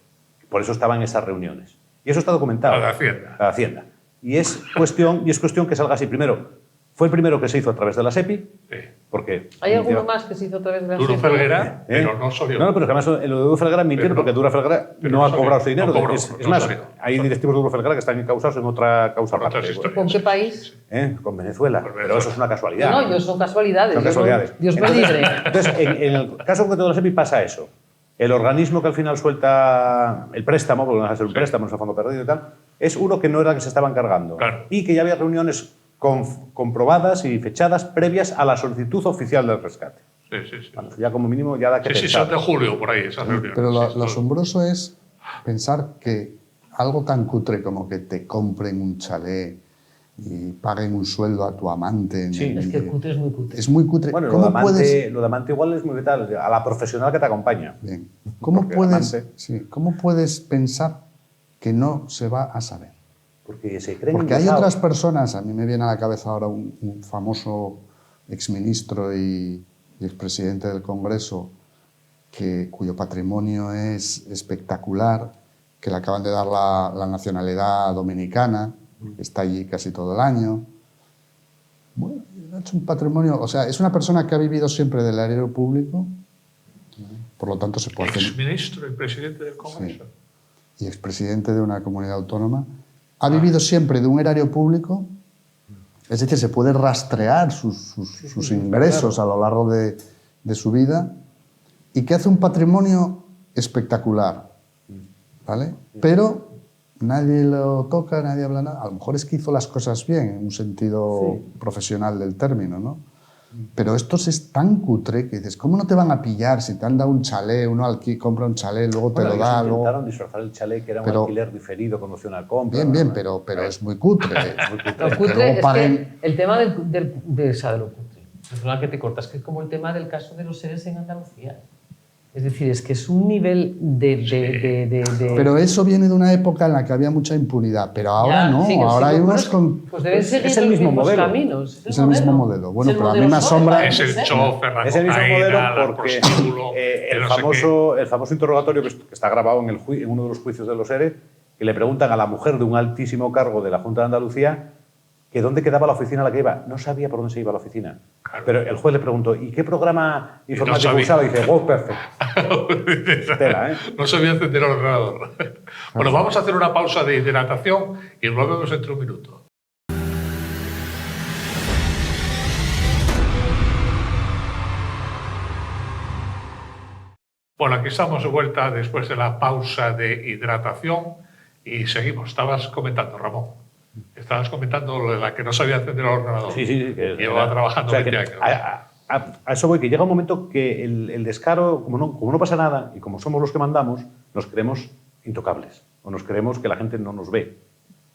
Por eso estaban esas reuniones. Y eso está documentado. La de Hacienda. La de Hacienda. y es cuestión que salga así. Primero, fue el primero que se hizo a través de la SEPI, Sí. porque... ¿Hay alguno más que se hizo a través de la Duro SEPI? Felguera, pero no salió. No, pero es que además lo de Duro Felguera mintieron porque Duro Felguera no ha cobrado ese dinero. No cobró, es no más, salió. hay directivos de Duro Felguera que están encausados en otra causa Por otras aparte. historias. ¿Con qué país? Con Venezuela. Con Pero Venezuela. eso es una casualidad. No, yo son casualidades. Son yo no- casualidades. Dios me Entonces- libre. Entonces, en el caso concreto de la SEPI pasa eso. El organismo que al final suelta el préstamo, porque no va a ser un préstamo, no es un fondo perdido y tal, es uno que no era el que se estaba encargando. Claro. Y que ya había reuniones comprobadas y fechadas previas a la solicitud oficial del rescate. Sí, sí, sí. Bueno, ya como mínimo ya da que Sí, sí, pensar. son de julio, por ahí, esas reuniones. Pero Sí, lo esto- asombroso es pensar que algo tan cutre como que te compren un chalet y paguen un sueldo a tu amante. Sí. Es que el cutre es muy cutre. Es muy cutre. Bueno, ¿Cómo lo de amante igual es muy vital, a la profesional que te acompaña. Bien. ¿Cómo Porque puedes, amante- sí, ¿cómo puedes pensar que no se va a saber? Porque se creen Porque hay ingresados. otras personas, a mí me viene a la cabeza ahora un famoso exministro y expresidente del Congreso cuyo patrimonio es espectacular, que le acaban de dar la nacionalidad dominicana, que está allí casi todo el año. Bueno, ha hecho un patrimonio, o sea, es una persona que ha vivido siempre del erario público, por lo tanto se puede hacer, Exministro y presidente del Congreso. y expresidente de una comunidad autónoma, ha vivido siempre de un erario público, es decir, se puede rastrear sus ingresos a lo largo de su vida y que hace un patrimonio espectacular, ¿vale? Pero nadie lo toca, nadie habla nada. A lo mejor es que hizo las cosas bien, en un sentido profesional del término, ¿no? Pero esto es tan cutre que dices, ¿cómo no te van a pillar si te han dado un chalet, uno compra un chalet, luego te Bueno, lo da, ellos luego... intentaron disfrazar el chalet que era un Pero- alquiler diferido cuando hacía una compra. Bien, bien, ¿no? pero es muy cutre. Lo Que cutre luego es paguen- que el tema de lo cutre, perdona que te cortas, que es como el tema del caso de los seres en Andalucía. Es decir, es que es un nivel de Pero eso viene de una época en la que había mucha impunidad, pero ahora Ya, no, sí, que ahora sí, hay bueno, unos con... Pues deben seguir es el los mismo mismos modelo. caminos. Es el mismo modelo. Bueno, Es el pero a mí modelo me asombra- Soria, Es el no sé. chofer, la Es el mismo modelo cocaína, el porque prostíbulo, el, no sé famoso interrogatorio que está grabado en uno de los juicios de los ERE, que le preguntan a la mujer de un altísimo cargo de la Junta de Andalucía que dónde quedaba la oficina a la que iba. No sabía por dónde se iba la oficina. Claro. Pero el juez le preguntó, ¿y qué programa informático sabía. usaba? Y dice, wow, perfecto. qué. Tela, ¿eh? No sabía encender el ordenador. Bueno, vamos a hacer una pausa de hidratación y volvemos entre un minuto. Bueno, aquí estamos de vuelta después de la pausa de hidratación y seguimos. Estabas comentando, Ramón. Estabas comentando lo de la que no sabía encender el ordenador. Sí. Que Llevaba trabajando o sea, 20 que años. a eso voy, que llega un momento que el descaro, como no pasa nada y como somos los que mandamos, nos creemos intocables o nos creemos que la gente no nos ve.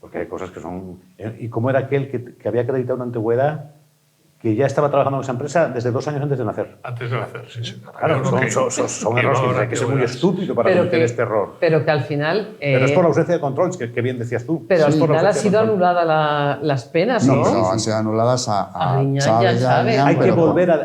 Porque hay cosas que son... Y como era aquel que había acreditado una antigüedad que ya estaba trabajando en esa empresa desde 2 años antes de nacer. Antes de nacer, sí, sí. Claro, son errores que hay que ser muy estúpido para cometer este error. Pero que al final... Pero es por la ausencia de control, que bien decías tú. Pero al Es por la final ha ausencia de sido control. anulada las penas, No, ¿no? pero han sido anuladas a Griñán, Chávez, ya sabe. Griñán, Hay que pero por- volver a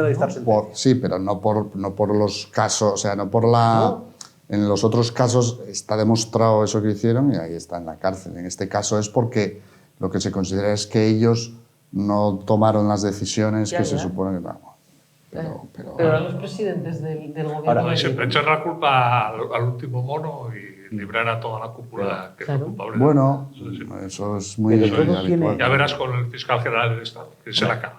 dictar sentencias. Sí, pero no por los casos, o sea, no por la... ¿No? En los otros casos está demostrado eso que hicieron y ahí está en la cárcel. En este caso es porque lo que se considera es que ellos no tomaron las decisiones Ya, que se ya. supone que... Vamos, Pero eran los presidentes del gobierno. Ahora, No, y de- siempre echar la culpa al último mono y librar a toda la cúpula que Claro. fue culpable. bueno, Eso sí. eso es muy Pero todo habitual. tiene- Ya verás con el fiscal general del Estado, que se la carga.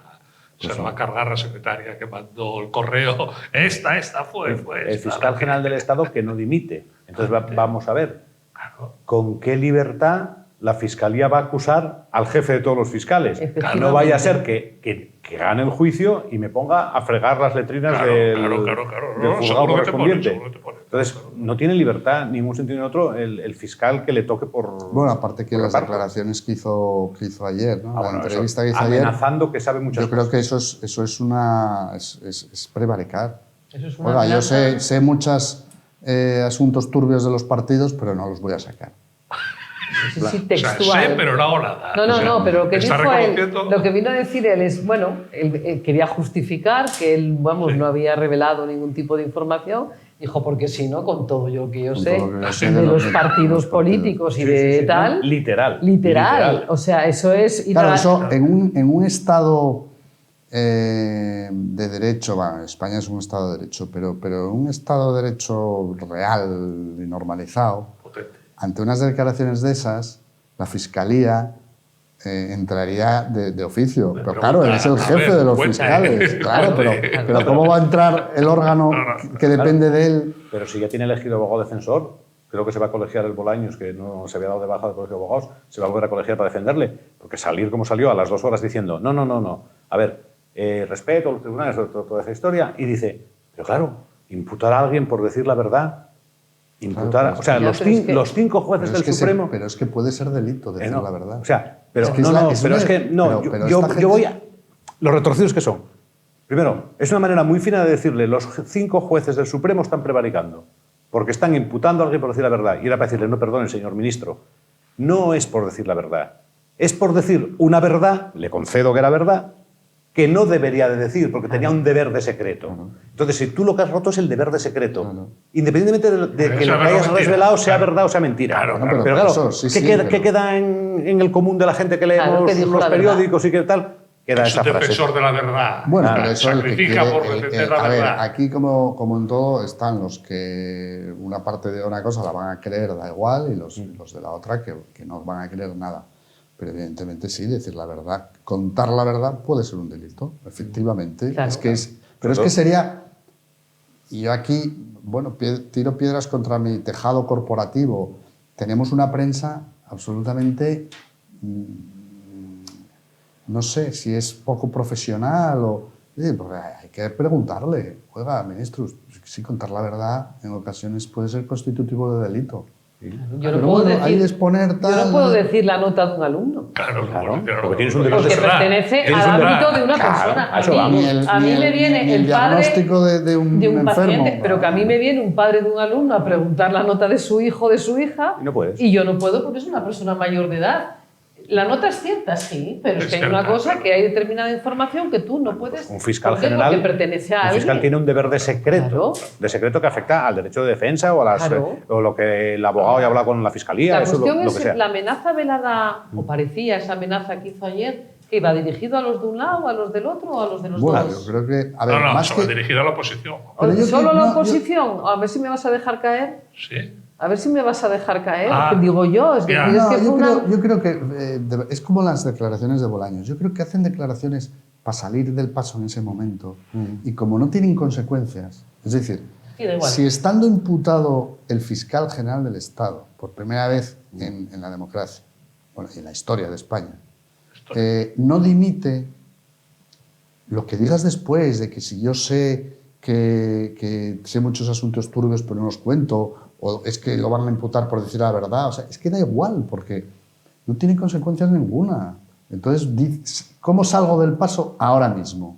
Se Pues la va a cargar la secretaria que mandó el correo. Esta fue. El esta, fiscal la general que- del Estado que no dimite. Entonces vamos a ver Claro. con qué libertad la Fiscalía va a acusar al jefe de todos los fiscales. Efectivamente. No vaya a ser que gane el juicio y me ponga a fregar las letrinas Claro, del, claro. del No, juzgado seguro que te pone, correspondiente. seguro que te pone. Entonces, no tiene libertad, ni en un sentido ni en otro, el fiscal que le toque por... Bueno, aparte que por las reparto. declaraciones que hizo ayer, ¿no? Ah, La bueno, entrevista eso, que hizo ayer, amenazando que sabe muchas yo creo cosas. que eso es una... es prevaricar. Eso es una Oiga, yo amenaza. sé muchos asuntos turbios de los partidos, pero no los voy a sacar. sí, O sea, textual. sé, pero no hago nada. No, O sea, pero lo que está dijo él, reconociendo- lo que vino a decir él es, bueno, él quería justificar que él, vamos, no había revelado ningún tipo de información. Dijo, porque si no, con todo lo que yo Con sé todo lo que yo sé de de los los partidos políticos y de tal... Literal. Literal. O sea, eso es... ir Claro, a- eso en un Estado de derecho, bueno, España es un Estado de derecho, pero en un Estado de derecho real y normalizado, Potente. ante unas declaraciones de esas, la Fiscalía entraría de oficio. Pero claro, él es el jefe de los fiscales. Claro, pero ¿cómo va a entrar el órgano que depende de él? Pero si ya tiene elegido abogado defensor, creo que se va a colegiar el Bolaños, que no se había dado de baja del colegio de abogados, se va a volver a colegiar para defenderle. Porque salir como salió a las 2 horas diciendo, no. A ver, respeto a los tribunales, toda esa historia, y dice, pero claro, imputar a alguien por decir la verdad, Claro, o sea, ya, pero es que- los 5 jueces del Supremo... pero es que puede ser delito decir no, la verdad. O sea, pero Es que es la- es pero una- es que no, pero yo esta gente- voy a... Los retorcidos que son. Primero, es una manera muy fina de decirle, los 5 jueces del Supremo están prevaricando, porque están imputando a alguien por decir la verdad. Y era para decirle, no, perdone, señor ministro, no es por decir la verdad, es por decir una verdad, le concedo que era verdad, que no debería de decir, porque tenía un deber de secreto. Entonces, si tú lo que has roto es el deber de secreto, independientemente de que Sea lo que verdad o hayas mentira. revelado sea Claro. verdad o sea mentira. Claro, Bueno, pero pero claro, eso, sí, ¿qué sí, queda, pero- qué queda en el común de la gente que leemos Claro, que dijo los la periódicos y qué tal? Queda Es esa un frase. defensor de la verdad. Bueno, Nada, pero eso el que sacrifica quiere, por defender la a ver, verdad. aquí como en todo están los que una parte de una cosa la van a creer, da igual, y los de la otra que no van a creer nada. Pero evidentemente sí, decir la verdad, contar la verdad puede ser un delito, efectivamente. Claro. Pero es que sería... Y yo aquí, bueno, tiro piedras contra mi tejado corporativo. Tenemos una prensa absolutamente... no sé si es poco profesional o... Porque hay que preguntarle, oiga, ministro, si contar la verdad en ocasiones puede ser constitutivo de delito. Yo Pero no puedo bueno, ahí decir... exponer Yo tal... no puedo decir la nota de un alumno. Claro, porque tienes un deber Porque de pertenece Tienes al un deber. ámbito de una Claro, persona. a eso A mí, vamos. a mí me viene ni el el padre diagnóstico de un enfermo. paciente, pero que a mí me viene un padre de un alumno a preguntar la nota de su hijo o de su hija. Y no puedes. Y yo no puedo porque es una persona mayor de edad. La nota es cierta, sí, pero es Es que hay una cierta, cosa claro. que hay determinada información que tú no puedes... Un fiscal ¿Por qué? general, Porque pertenece a un fiscal alguien. tiene un deber de secreto, Claro. de secreto que afecta al derecho de defensa o a Claro. o lo que el abogado ya habla con la fiscalía, La eso cuestión lo es que sea. la amenaza velada, o parecía esa amenaza que hizo ayer, que iba dirigido a los de un lado, a los del otro o a los de los Bueno, dos. yo creo que... A ver, No, más solo que... dirigido a la oposición. Pero yo ¿Solo creo- la no, yo- oposición? A ver si me vas a dejar caer. Sí. A ver si me vas a dejar caer. Ah, Digo yo, es que, ya. es No, que fue una... yo creo que es como las declaraciones de Bolaños. Yo creo que hacen declaraciones para salir del paso en ese momento y como no tienen consecuencias, es decir, Sí, da igual. si estando imputado el fiscal general del Estado por primera vez en la democracia, bueno, y en la historia de España, no dimite, lo que digas después de que si yo sé que sé muchos asuntos turbios pero no los cuento, o es que lo van a imputar por decir la verdad, o sea, es que da igual, porque no tiene consecuencias ninguna. Entonces, ¿cómo salgo del paso ahora mismo?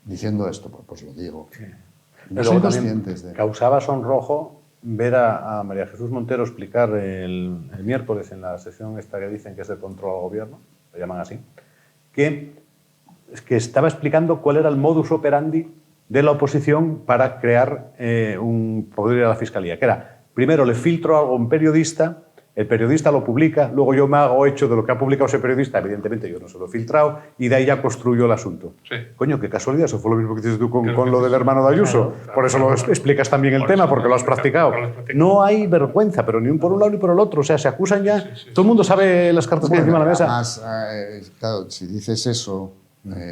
Diciendo esto, pues lo digo. No Pero soy luego también conscientes de... causaba sonrojo ver a María Jesús Montero explicar el miércoles en la sesión esta que dicen que es de control al gobierno, lo llaman así, que estaba explicando cuál era el modus operandi de la oposición para crear un poder ir a la fiscalía, que era, primero le filtro algo a un periodista, el periodista lo publica, luego yo me hago hecho de lo que ha publicado ese periodista, evidentemente yo no se lo he filtrado, y de ahí ya construyo el asunto. Sí. Coño, qué casualidad, eso fue lo mismo que dices tú con Creo que lo del sí. hermano de Ayuso. Claro, Por eso claro, lo claro. explicas también el Por tema, eso porque lo has practicado. lo has practicado. No hay vergüenza, pero ni un por un lado ni por el otro. O sea, se acusan ya. Todo el mundo sabe las cartas que hay encima de la mesa. Además, claro, si dices eso,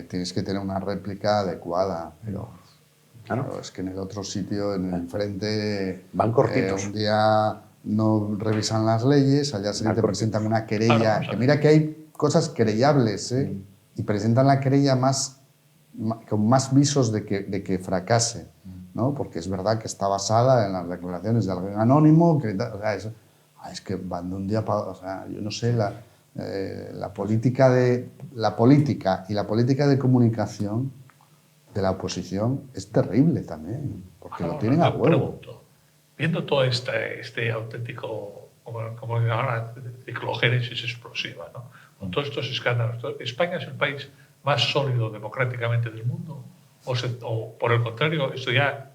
tienes que tener una réplica adecuada, pero Claro. claro, es que en el otro sitio, en el frente, Van cortitos. un día no revisan las leyes, al día siguiente cortitos. presentan una querella, Claro, que mira que hay cosas querellables, y presentan la querella con más visos de que fracase, ¿no? Porque es verdad que está basada en las declaraciones de alguien anónimo, que, o sea, es que van de un día para otro, o sea, yo no sé, la política y la política de comunicación de la oposición es terrible también, porque lo tienen a Te huevo. pregunto, viendo todo este auténtico como ahora, ciclogénesis explosiva, ¿no? Con todos estos escándalos. ¿España es el país más sólido democráticamente del mundo? ¿O por el contrario, esto ya...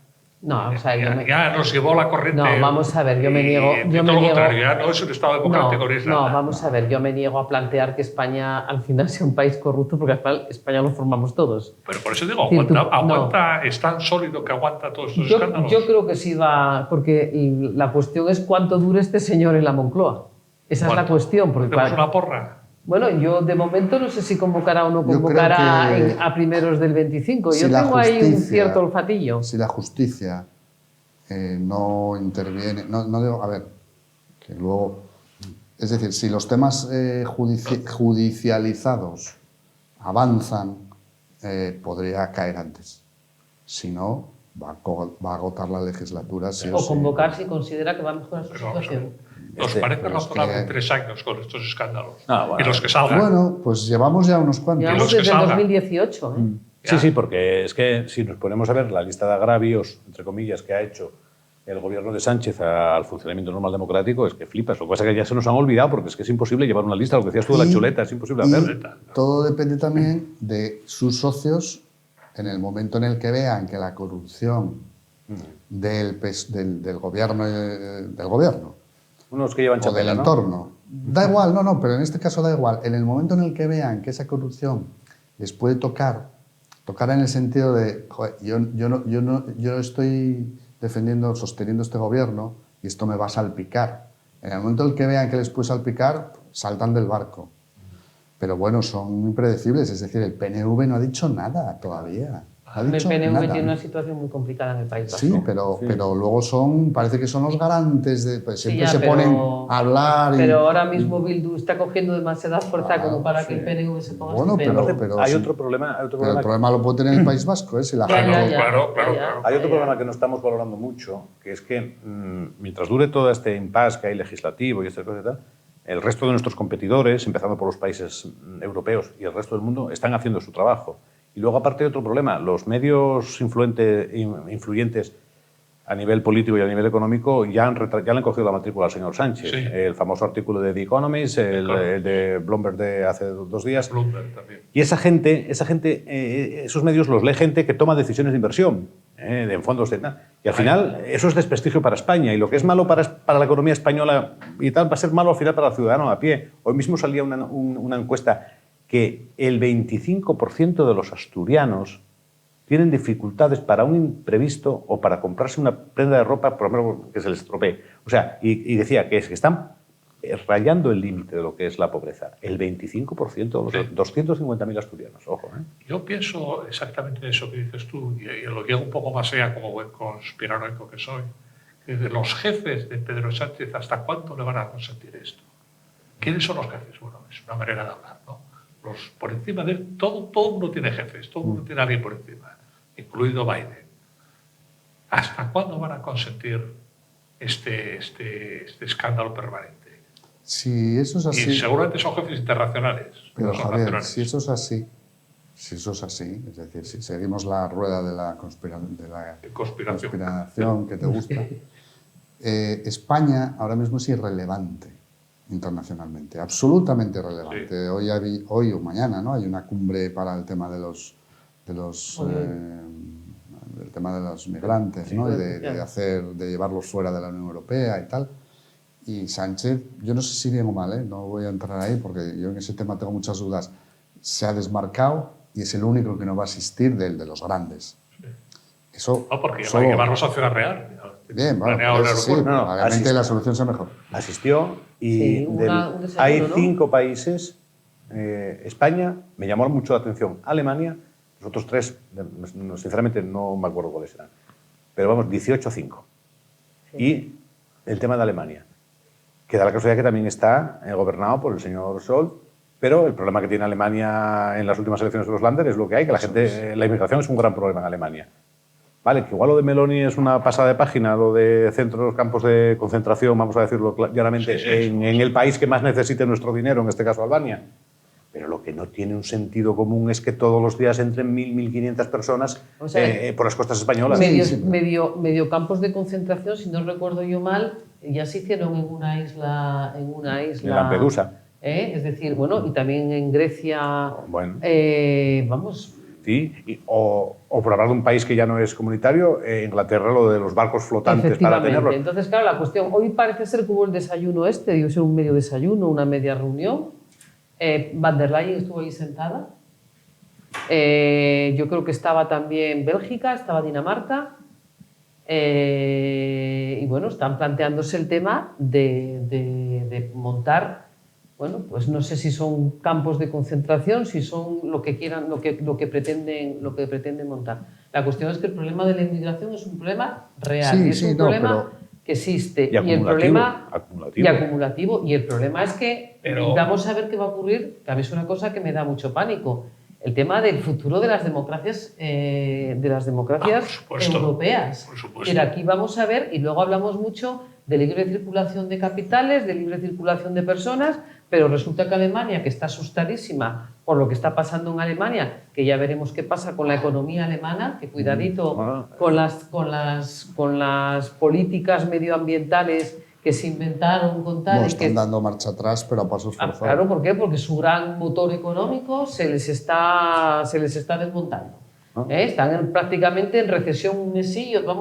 No, vamos a ver, ya nos llevó la corriente... No, vamos a ver, yo me niego... Ya no es un Estado democrático ni es nada. No, vamos a ver, yo me niego a plantear que España al final sea un país corrupto, porque al final España lo formamos todos. Pero por eso digo, aguanta, es tan sólido que aguanta todos estos escándalos. Yo creo que sí va, porque la cuestión es cuánto dure este señor en la Moncloa. Esa es la cuestión. Porque ¿Hacemos una porra? Bueno, yo de momento no sé si convocará o no convocará a primeros del 25. Yo tengo ahí un cierto olfatillo. Si la justicia no interviene... No digo, a ver, que luego... Es decir, si los temas judicializados avanzan, podría caer antes. Si no, va a agotar la legislatura. Sí o convocar si considera que va a mejorar su situación. ¿Nos parece razonable 3 años con estos escándalos? Bueno. Y los que salgan. Bueno, pues llevamos ya unos cuantos. Llevamos desde el 2018. Sí, porque es que si nos ponemos a ver la lista de agravios, entre comillas, que ha hecho el gobierno de Sánchez al funcionamiento normal democrático, es que flipas. Lo que pasa es que ya se nos han olvidado, porque es que es imposible llevar una lista, lo que decías tú de la chuleta, es imposible hacerlo. Todo depende también de sus socios en el momento en el que vean que la corrupción del gobierno unos que llevan chapela, o del entorno. Da igual, pero en este caso da igual. En el momento en el que vean que esa corrupción les puede tocar en el sentido de, joder, yo estoy sosteniendo este gobierno y esto me va a salpicar. En el momento en el que vean que les puede salpicar, saltan del barco. Pero bueno, son impredecibles. Es decir, el PNV no ha dicho nada todavía. El PNV tiene una situación muy complicada en el País Vasco. Sí, pero luego parece que son los garantes de... Pues siempre se ponen a hablar. Pero ahora mismo Bildu está cogiendo demasiada fuerza como para que el PNV se ponga estupendo. Pero hay otro problema. Pero el problema lo puede tener el País Vasco, si la gente... Claro. Hay otro problema que no estamos valorando mucho, que es que mientras dure todo este impasse que hay legislativo y estas cosas y tal, el resto de nuestros competidores, empezando por los países europeos y el resto del mundo, están haciendo su trabajo. Y luego, aparte de otro problema, los medios influyentes a nivel político y a nivel económico ya le han cogido la matrícula al señor Sánchez. Sí. El famoso artículo de The Economist, el de Bloomberg de hace 2 días. Bloomberg también. Y esa gente, esos medios los lee gente que toma decisiones de inversión, en fondos de tal. Y al final eso es desprestigio para España. Y lo que es malo para la economía española y tal, va a ser malo al final para el ciudadano a pie. Hoy mismo salía una encuesta que el 25% de los asturianos tienen dificultades para un imprevisto o para comprarse una prenda de ropa, por ejemplo, que se les estropee. O sea, y decía que están rayando el límite de lo que es la pobreza. El 25% de los 250.000 asturianos. Ojo, Yo pienso exactamente eso que dices tú, y lo llevo un poco más allá como buen conspiranoico que soy. Que de los jefes de Pedro Sánchez, ¿hasta cuándo le van a consentir esto? ¿Quiénes son los jefes? Bueno, es una manera de hablar, ¿no? Por encima de él, todo el mundo tiene jefes, todo el mundo tiene a alguien por encima, incluido Biden. ¿Hasta cuándo van a consentir este escándalo permanente? Si eso es así... Y seguramente son jefes internacionales. Pero Javier, si eso es así, es decir, si seguimos la rueda de la conspiración que te gusta, España ahora mismo es irrelevante internacionalmente, absolutamente relevante. Sí. Hoy o mañana, ¿no? Hay una cumbre para el tema del tema de los migrantes, ¿no? Y de llevarlos fuera de la Unión Europea y tal. Y Sánchez, yo no sé si bien o mal, no voy a entrar ahí porque yo en ese tema tengo muchas dudas, se ha desmarcado y es el único que no va a asistir de los grandes. Sí. Eso porque hay que llevarlos a Ciudad Real. Bien, obviamente la solución sea mejor. Asistió y hay 5 países, España, me llamó mucho la atención, Alemania, los otros 3, sinceramente no me acuerdo cuáles eran, pero vamos, 18-5. Sí. Y el tema de Alemania, que da la casualidad que también está gobernado por el señor Scholz, pero el problema que tiene Alemania en las últimas elecciones de los Länder es lo que hay, que la inmigración es un gran problema en Alemania. Vale, que igual lo de Meloni es una pasada de página, lo de centros, campos de concentración, vamos a decirlo claramente, en el país que más necesite nuestro dinero, en este caso Albania. pero lo que no tiene un sentido común es que todos los días entren 1.000, 1.500 personas O sea, por las costas españolas. Medio campos de concentración, si no recuerdo yo mal, ya se hicieron en una isla... En Lampedusa. Es decir, bueno, y también en Grecia... Bueno. Vamos... Sí, o por hablar de un país que ya no es comunitario, Inglaterra, lo de los barcos flotantes para tenerlos. Entonces, claro, la cuestión, hoy parece ser que hubo el desayuno debió ser un medio desayuno, una media reunión. Van der Leyen estuvo ahí sentada. Yo creo que estaba también Bélgica, estaba Dinamarca. Y bueno, están planteándose el tema de montar, bueno, pues no sé si son campos de concentración, si son lo que quieran, lo que pretenden montar. La cuestión es que el problema de la inmigración es un problema real, es un problema que existe y el problema acumulativo. Y el problema es que vamos a ver qué va a ocurrir, que a mí es una cosa que me da mucho pánico. El tema del futuro de las democracias, europeas. Por supuesto. Pero aquí vamos a ver, y luego hablamos mucho de libre circulación de capitales, de libre circulación de personas, pero resulta que Alemania, que está asustadísima por lo que está pasando en Alemania, que ya veremos qué pasa con la economía alemana, que cuidadito con las políticas medioambientales que se inventaron con tal... No, están dando marcha atrás, pero a pasos forzados. Claro, ¿por qué? Porque su gran motor económico se les está desmontando. Están prácticamente en recesión un mes y van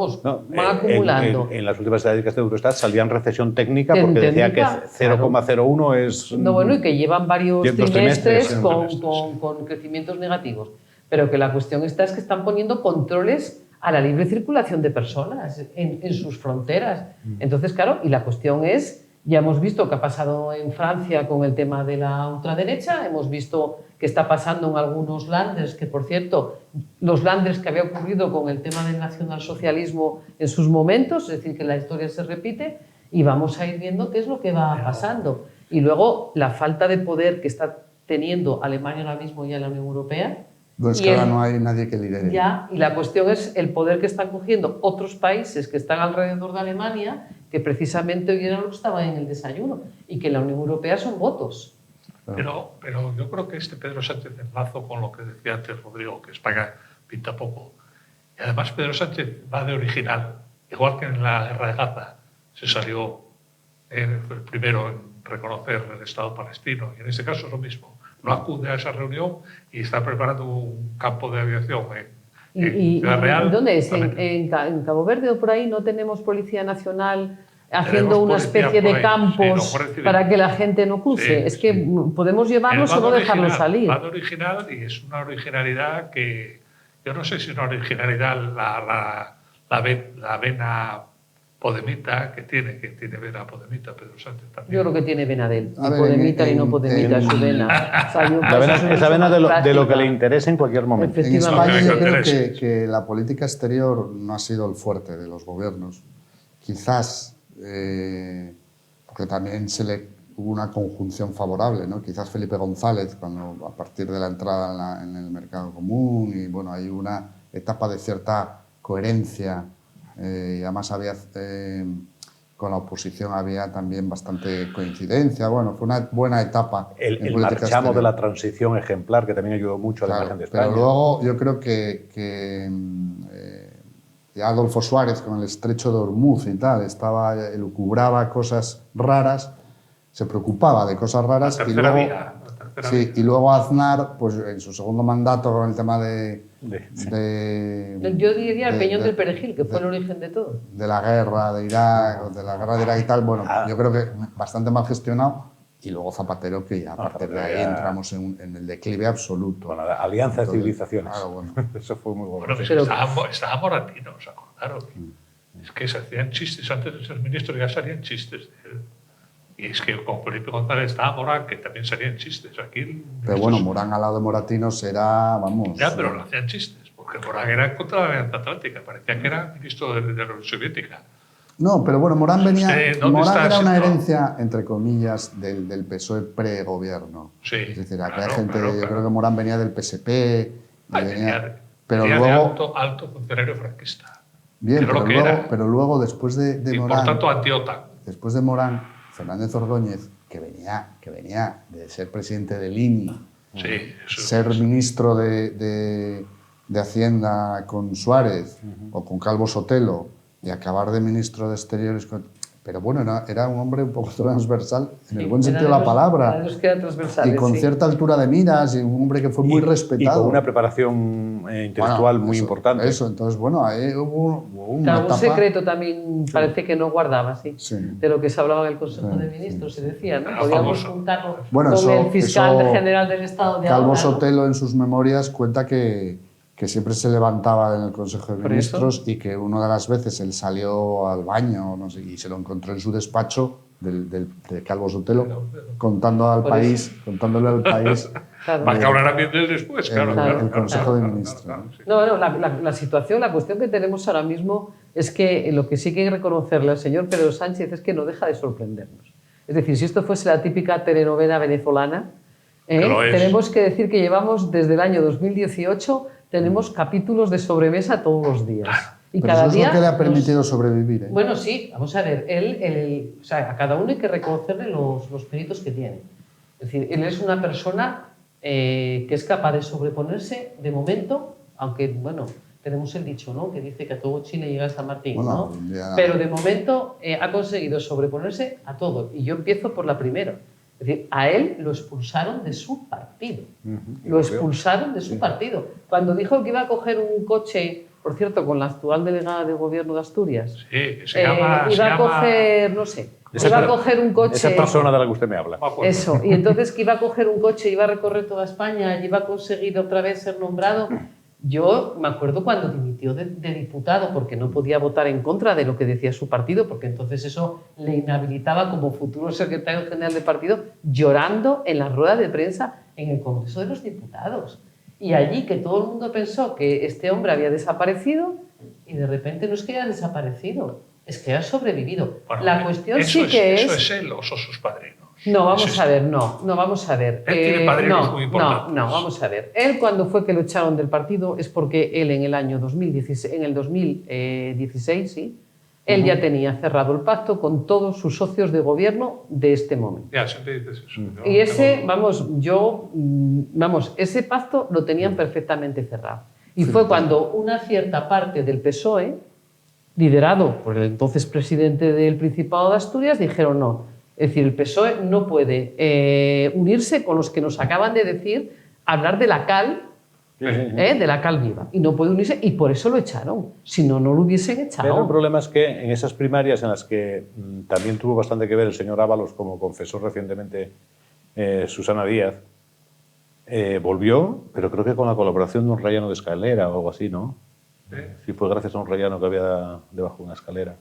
acumulando. En las últimas estadísticas de Eurostat salían recesión técnica porque decía que 0,01 es... No, bueno, y que llevan varios trimestres con crecimientos negativos. Pero que la cuestión es que están poniendo controles a la libre circulación de personas en sus fronteras. Entonces, claro, y la cuestión es, ya hemos visto qué ha pasado en Francia con el tema de la ultraderecha, hemos visto qué está pasando en algunos landers, que por cierto, los landers que había ocurrido con el tema del nacionalsocialismo en sus momentos, es decir, que la historia se repite, y vamos a ir viendo qué es lo que va pasando. Y luego, la falta de poder que está teniendo Alemania ahora mismo ya en la Unión Europea. No, es que ahora no hay nadie que lidere. Ya, y la cuestión es el poder que están cogiendo otros países que están alrededor de Alemania, que precisamente hoy era lo que estaba en el desayuno, y que en la Unión Europea son votos. Pero yo creo que Pedro Sánchez, enlazo con lo que decía antes Rodrigo, que España pinta poco. Y además Pedro Sánchez va de original, igual que en la guerra de Gaza se salió el primero en reconocer el Estado palestino, y en este caso es lo mismo. No acude a esa reunión y está preparando un campo de aviación en Ciudad Real. ¿Dónde es? ¿En Cabo Verde o por ahí no tenemos Policía Nacional haciendo una especie de campos para que la gente no cruce? Sí, es que podemos llevarlos o no dejarlos salir. Va de original y es una originalidad que yo no sé si es una originalidad la vena podemita que tiene vena podemita Pedro Sánchez también. Yo creo que tiene vena de él, ni podemita ni no podemita, es su vena. Esa vena de lo que le interesa en cualquier momento. En España yo creo que la política exterior no ha sido el fuerte de los gobiernos. Quizás, porque también hubo una conjunción favorable, ¿no? Quizás Felipe González, cuando a partir de la entrada en el mercado común, y bueno, hay una etapa de cierta coherencia. Y además con la oposición había también bastante coincidencia. Bueno, fue una buena etapa. El marchamo de la transición ejemplar, que también ayudó mucho a la imagen de España. Pero luego yo creo que Adolfo Suárez, con el estrecho de Hormuz y tal, elucubraba cosas raras, se preocupaba de cosas raras. Y luego Aznar, pues en su segundo mandato, con el tema yo diría el peñón del perejil, que fue el origen de todo. De la guerra de Irak, y tal, bueno, yo creo que bastante mal gestionado. Y luego Zapatero, que ya a partir de ahí entramos en el declive absoluto. Bueno, la alianza de civilizaciones. Claro, bueno. Eso fue muy bueno. Bueno, pero estaba Moratino, ¿os acordaron? Es que se hacían chistes, antes de ser ministro ya salían chistes de él. Y es que con Felipe González estaba Morán, que también salían chistes. Aquí, pero bueno, Morán al lado de Moratino será, vamos... Ya, pero no hacían chistes, porque Morán era contra la Alianza Atlántica, parecía que era ministro de la Unión Soviética. No, pero bueno, Morán Morán era una herencia, entre comillas, del PSOE pre-gobierno. Sí, es decir, aquella gente, yo creo que Morán venía del PSP... pero luego... alto funcionario franquista. Bien, pero luego después de Morán... por tanto, anti-OTAN. Después de Morán, Fernández Ordóñez, que venía de ser presidente del INI Sí, eso ser ministro de Hacienda con Suárez o con Calvo Sotelo y acabar de ministro de Exteriores pero bueno, era un hombre un poco transversal en el buen sentido de la palabra y con cierta altura de miras y un hombre que fue muy respetado. Y con una preparación intelectual muy importante. Eso, entonces bueno, ahí hubo una claro, etapa... un secreto también parece que no guardaba, sí, Sí. de lo que se hablaba en el Consejo de Ministros, se decía, ¿no? Era Podíamos famoso. juntarlo Bueno, con eso- el fiscal eso general del Estado de Calvo ahora, ¿no? Sotelo en sus memorias cuenta que siempre se levantaba en el Consejo de Por eso. Ministros y que una de las veces él salió al baño no sé, y se lo encontró en su despacho de Calvo Sotelo contándole al país Claro. Va a caber ambientes después, claro. el Consejo de Ministros. Sí. No, la situación, la cuestión que tenemos ahora mismo es que lo que sí que hay que reconocerle al señor Pedro Sánchez es que no deja de sorprendernos. Es decir, si esto fuese la típica telenovela venezolana, Lo es. tenemos que decir que llevamos desde el año 2018, tenemos capítulos de sobremesa todos los días. Y Pero cada eso es día lo que le ha nos- permitido sobrevivir. ¿eh? Bueno, sí, vamos a ver, o sea, a cada uno hay que reconocerle los méritos que tiene. Es decir, él es una persona que es capaz de sobreponerse de momento, aunque, bueno, tenemos el dicho, ¿no?, que dice que a todo Chile llega San Martín, Bueno, ¿no? ya- Pero de momento ha conseguido sobreponerse a todo. Y yo empiezo por la primera. Es decir, a él lo expulsaron de su partido. Lo expulsaron de su partido. Cuando dijo que iba a coger un coche, por cierto, con la actual delegada del gobierno de Asturias, Sí, se llama... iba a coger, no sé, iba a coger un coche... Esa persona de la que usted me habla. Eso, y entonces que iba a coger un coche, iba a recorrer toda España, y iba a conseguir otra vez ser nombrado. Yo me acuerdo cuando dimitió de diputado porque no podía votar en contra de lo que decía su partido, porque entonces eso le inhabilitaba como futuro secretario general del partido, llorando en la rueda de prensa en el Congreso de los Diputados. Y allí que todo el mundo pensó que este hombre había desaparecido y de repente no es que haya desaparecido, es que ha sobrevivido. Bueno, La cuestión eso sí que ¿Eso es él o son sus padrinos? no, vamos Eso a es- ver, no, vamos a ver. Él tiene padrinos no, muy importantes. No, vamos a ver. Él cuando fue que lo echaron del partido es porque él en el año 2016, en el 2016, sí, él ya tenía cerrado el pacto con todos sus socios de gobierno de este momento. Ya, siempre dices eso. Yo Y ese, tengo- vamos, ese pacto lo tenían perfectamente cerrado. Y fue cuando una cierta parte del PSOE, liderado por el entonces presidente del Principado de Asturias, dijeron no. Es decir, el PSOE no puede unirse con los que nos acaban de decir, hablar de la cal, de la cal viva. Y no puede unirse, y por eso lo echaron. Si no, no lo hubiesen echado. Pero el problema es que en esas primarias en las que también tuvo bastante que ver el señor Ábalos, como confesó recientemente Susana Díaz, volvió, pero creo que con la colaboración de un rellano de escalera o algo así, ¿no? Sí, fue gracias a un rellano que había debajo de una escalera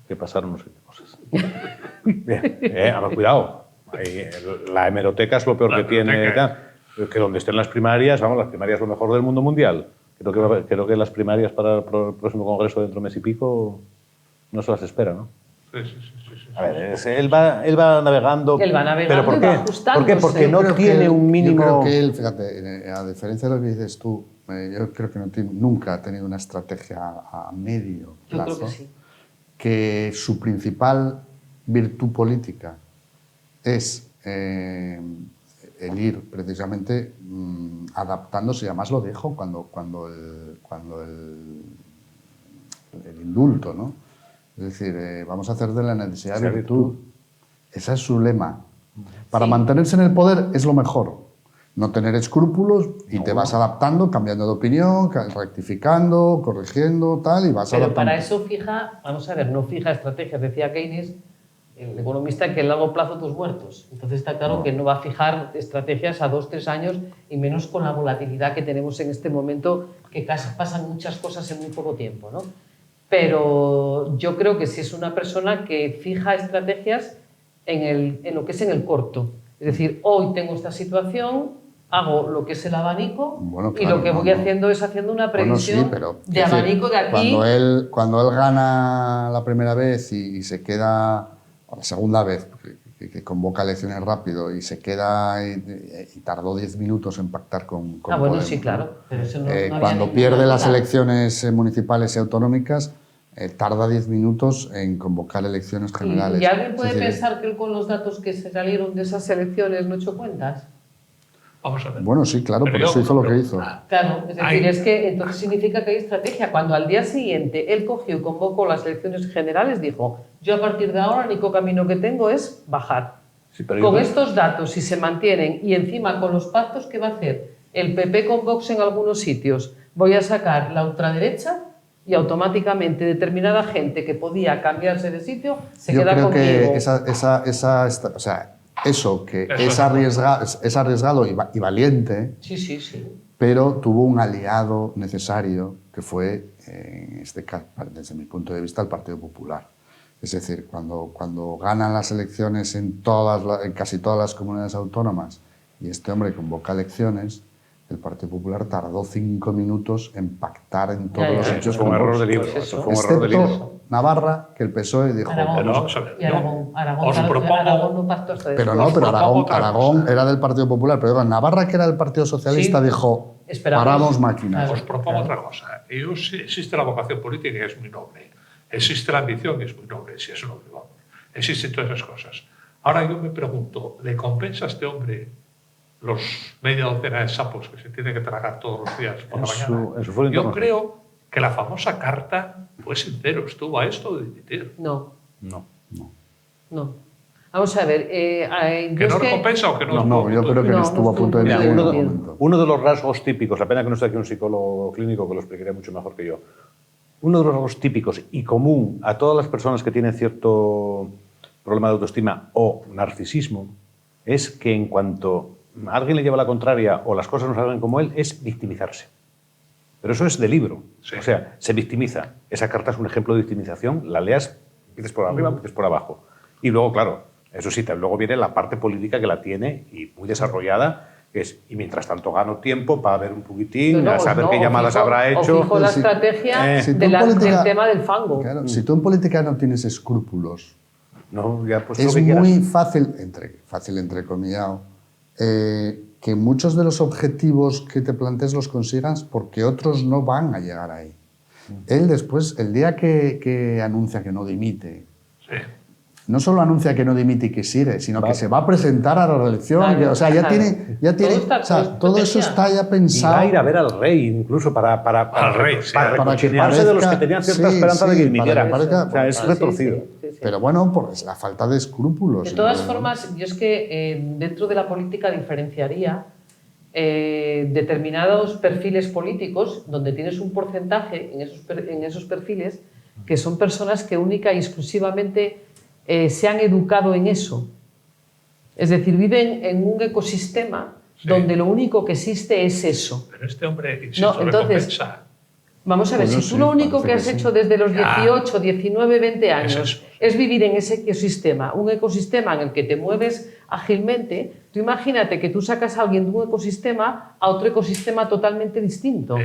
que pasaron no sé qué cosas. Bien, a ver, cuidado. Ahí, la hemeroteca es lo peor que tiene. Que donde estén las primarias, vamos, las primarias es lo mejor del mundo mundial. Creo que las primarias para el próximo congreso dentro de mes y pico no se las espera, ¿no? Sí. A ver, él va navegando. Él va navegando ¿Pero por y qué? va ajustándose. ¿Por qué? Porque no Yo creo que tiene él- un mínimo... Yo creo que él, fíjate, a diferencia de lo que dices tú, yo creo que nunca ha tenido una estrategia a medio Yo plazo. creo que sí. Que su principal virtud política es el ir precisamente adaptándose, y además lo dijo cuando el indulto, ¿no? Es decir, vamos a hacer de la necesidad de virtud. Ese es su lema. Para mantenerse en el poder es lo mejor. No tener escrúpulos y te vas adaptando, cambiando de opinión, rectificando, corrigiendo, tal, y vas Pero adaptando. para eso fija, vamos a ver, no fija estrategias. Decía Keynes, el economista, que a largo plazo tus muertos. Entonces está claro que no va a fijar estrategias a 2, 3 años, y menos con la volatilidad que tenemos en este momento, que casi pasan muchas cosas en muy poco tiempo, ¿no? Pero yo creo que si es una persona que fija estrategias en lo que es en el corto. Es decir, hoy tengo esta situación, hago lo que es el abanico, Bueno, y claro, lo que voy haciendo es haciendo una previsión sí, pero, de es decir, abanico de aquí. Cuando él gana la primera vez y se queda, o la segunda vez, que convoca elecciones rápido y se queda y tardó 10 minutos en pactar con Bueno, Podemos, sí, claro. Pero eso no había cuando ninguna pierde las duda. elecciones municipales y autonómicas, tarda 10 minutos en convocar elecciones generales. ¿Y alguien puede Es decir, pensar que él, con los datos que se salieron de esas elecciones, no echó cuentas? Vamos a ver. Bueno, sí, claro, Pero por yo eso hizo lo que creo- hizo. Claro, es decir, Hay- es que entonces significa que hay estrategia. Cuando al día siguiente él cogió y convocó las elecciones generales, dijo, yo a partir de ahora el único camino que tengo es bajar. Sí, pero Con yo- estos datos, si se mantienen, y encima con los pactos que va a hacer el PP con Vox en algunos sitios, voy a sacar la ultraderecha y automáticamente determinada gente que podía cambiarse de sitio se Yo queda creo conmigo. que o sea, eso que es arriesgado y valiente, Sí, sí, sí. pero tuvo un aliado necesario que fue, en este caso, desde mi punto de vista, el Partido Popular. Es decir, cuando ganan las elecciones en casi todas las comunidades autónomas y este hombre convoca elecciones, el Partido Popular tardó 5 minutos en pactar en todos Ya, ya. los Eso hechos fue un con error Vox. de libro. Pues eso. Eso fue un error de libro. Excepto Navarra, que el PSOE dijo... Aragón. Pero vamos a ver, Y Aragón. os propongo- Aragón no pactó hasta Pero después. no, pero propongo otra Aragón cosa. era del Partido Popular, pero Navarra, que era del Partido Socialista, Sí. dijo, Esperamos. paramos máquinas. Claro. Os propongo Claro. otra cosa. Existe la vocación política y es muy noble. Existe la ambición y es muy noble, si es noble, vamos. Existen todas esas cosas. Ahora yo me pregunto, ¿le compensa a este hombre los media docena de sapos que se tiene que tragar todos los días por la mañana? en su foro Yo interno, sí. creo que la famosa carta fue sincero, estuvo a esto de dimitir. No, No. no. Vamos a ver. ¿Que yo no es que- recompensa o que no? No, yo creo que No, no estuvo a no punto de estuvo. emitir Mira, en Mira, ningún uno- momento. uno de los rasgos típicos, la pena que no esté aquí un psicólogo clínico que lo explicaría mucho mejor que yo. Uno de los rasgos típicos y común a todas las personas que tienen cierto problema de autoestima o narcisismo es que en cuanto a alguien le lleva la contraria o las cosas no salgan como él, es victimizarse. Pero eso es de libro. Sí. O sea, se victimiza. Esa carta es un ejemplo de victimización. La leas, empieces por arriba, empieces por abajo. Y luego, claro, eso sí, luego viene la parte política que la tiene y muy desarrollada, que es, y mientras tanto gano tiempo para ver un poquitín, No, a saber no, qué o llamadas fijo- habrá o hecho. fijo la Sí. estrategia Si tú de en política- del tema del fango. Claro, si tú en política no tienes escrúpulos, No, ya pues es lo que quieras. muy fácil, entrecomillado, que muchos de los objetivos que te plantees los consigas porque otros no van a llegar ahí. Él después, el día que anuncia que no dimite, Sí. no solo anuncia que no dimite y que sigue, sino que se va a presentar a la reelección. Claro, O sea, ya claro. tiene, Todo está- todo eso está ya Y va pensado. a ir a ver al rey, incluso para Al rey, sí, para para que reconciliarse de los que parezca- tenían cierta sí, esperanza de sí, que para dimitiera. que parezca- O sea, es Sí, retorcido. sí, sí. Pero bueno, por la falta de escrúpulos. De todas ¿no? formas, yo es que dentro de la política diferenciaría determinados perfiles políticos donde tienes un porcentaje en esos perfiles que son personas que única y exclusivamente se han educado en eso. Es decir, viven en un ecosistema Sí. donde lo único que existe es eso. Pero este hombre, insisto, No, entonces- recompensa. Vamos a ver, Bueno, si tú sí, lo único que parece has que sí. hecho desde los Ya. 18, 19, 20 años eso. es vivir en ese ecosistema, un ecosistema en el que te mueves ágilmente, tú imagínate que tú sacas a alguien de un ecosistema a otro ecosistema totalmente distinto.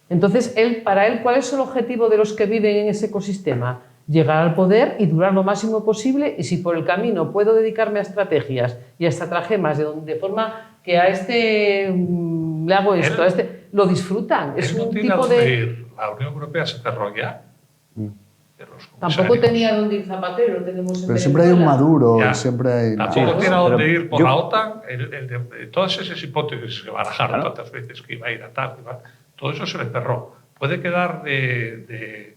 Entonces, para él, ¿cuál es el objetivo de los que viven en ese ecosistema? Llegar al poder y durar lo máximo posible, y si por el camino puedo dedicarme a estrategias y a estratagemas de forma que a este le hago esto, Él- a este lo disfrutan. Es Él no un tiene tipo a dónde de... ir. La Unión Europea se cerró ya. De los Tampoco comisarios. tenía donde ir Zapatero, tenemos en Pero siempre hay un Venezuela. Maduro, Ya. y siempre hay... Tampoco Sí, tiene a dónde pero ir por yo- la OTAN. Todas esas hipótesis que barajaron Claro. tantas veces que iba a ir a tal, todo eso se le cerró. Puede quedar de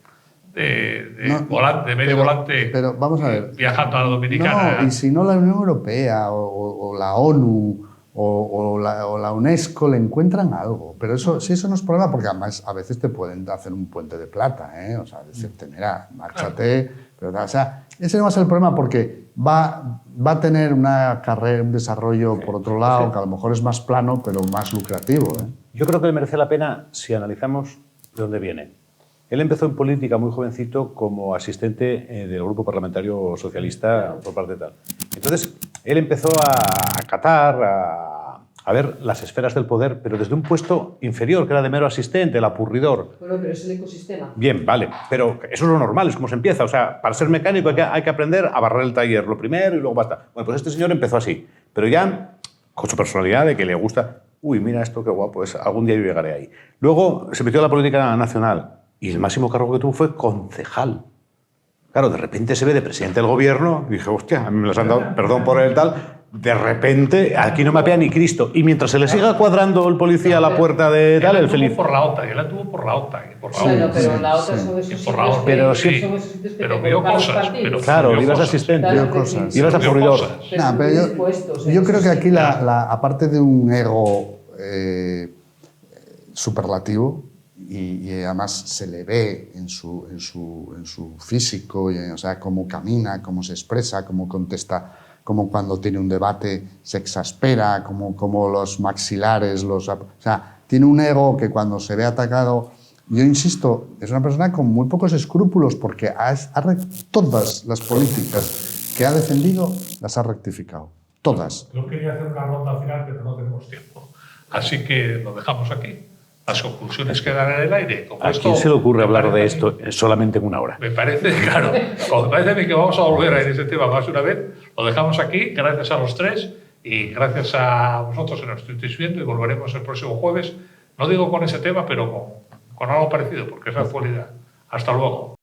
No, volante, medio volante, pero vamos a ver. viajando a la Dominicana. No, y si no la Unión Europea o la ONU o la UNESCO le encuentran algo. Pero eso sí, eso no es problema, porque además a veces te pueden hacer un puente de plata, ¿eh? O sea, decirte, mira, márchate. Pero, o sea, ese no va a ser el problema porque va a tener una carrera, un desarrollo por otro lado, que a lo mejor es más plano, pero más lucrativo, ¿eh? Yo creo que le merece la pena si analizamos de dónde viene. Él empezó en política muy jovencito como asistente del grupo parlamentario socialista por parte de tal. Entonces, él empezó a catar, a ver las esferas del poder, pero desde un puesto inferior, que era de mero asistente, el apurridor. Bueno, pero es el ecosistema. Bien, vale, pero eso es lo normal, es como se empieza. O sea, para ser mecánico hay que aprender a barrer el taller lo primero y luego basta. Bueno, pues este señor empezó así, pero ya con su personalidad de que le gusta, uy, mira esto, qué guapo, es, algún día yo llegaré ahí. Luego se metió a la política nacional y el máximo cargo que tuvo fue concejal. Claro, de repente se ve de presidente del gobierno y dije, hostia, a mí me los han dado, perdón por el tal, de repente, aquí no mapea ni Cristo. Y mientras se le siga cuadrando el policía a la puerta de tal, el feliz. Por la OTAN, él anduvo por la OTAN. Y por la Bueno, OTAN. pero la otra son esos Por la sitios OTAN. que, Pero que sí. son esos sitios que Pero te vio colocan los cosas, partidos. pero- Claro, Vio ibas cosas. asistente. Claro, Vio cosas. Ibas a Vio aburridor. cosas. Pero Nah, pero estuvieron yo, dispuestos, yo creo que eso aquí, sí. aparte de un ego superlativo, y además se le ve en su físico, o sea, cómo camina, cómo se expresa, cómo contesta, cómo cuando tiene un debate se exaspera, cómo los maxilares, o sea, tiene un ego que cuando se ve atacado, yo insisto, es una persona con muy pocos escrúpulos porque todas las políticas que ha defendido las ha rectificado, todas. Yo quería hacer una ronda final, pero no tenemos tiempo. Así que lo dejamos aquí. Las conclusiones quedan en el aire. Como ¿A esto, quién se le ocurre me hablar de parece a esto solamente en una hora? Me parece, claro, como me parece a mí que vamos a volver a ese tema más de una vez, lo dejamos aquí, gracias a los tres y gracias a vosotros que nos estáis viendo y volveremos el próximo jueves, no digo con ese tema, pero con algo parecido, porque es la actualidad. Hasta luego.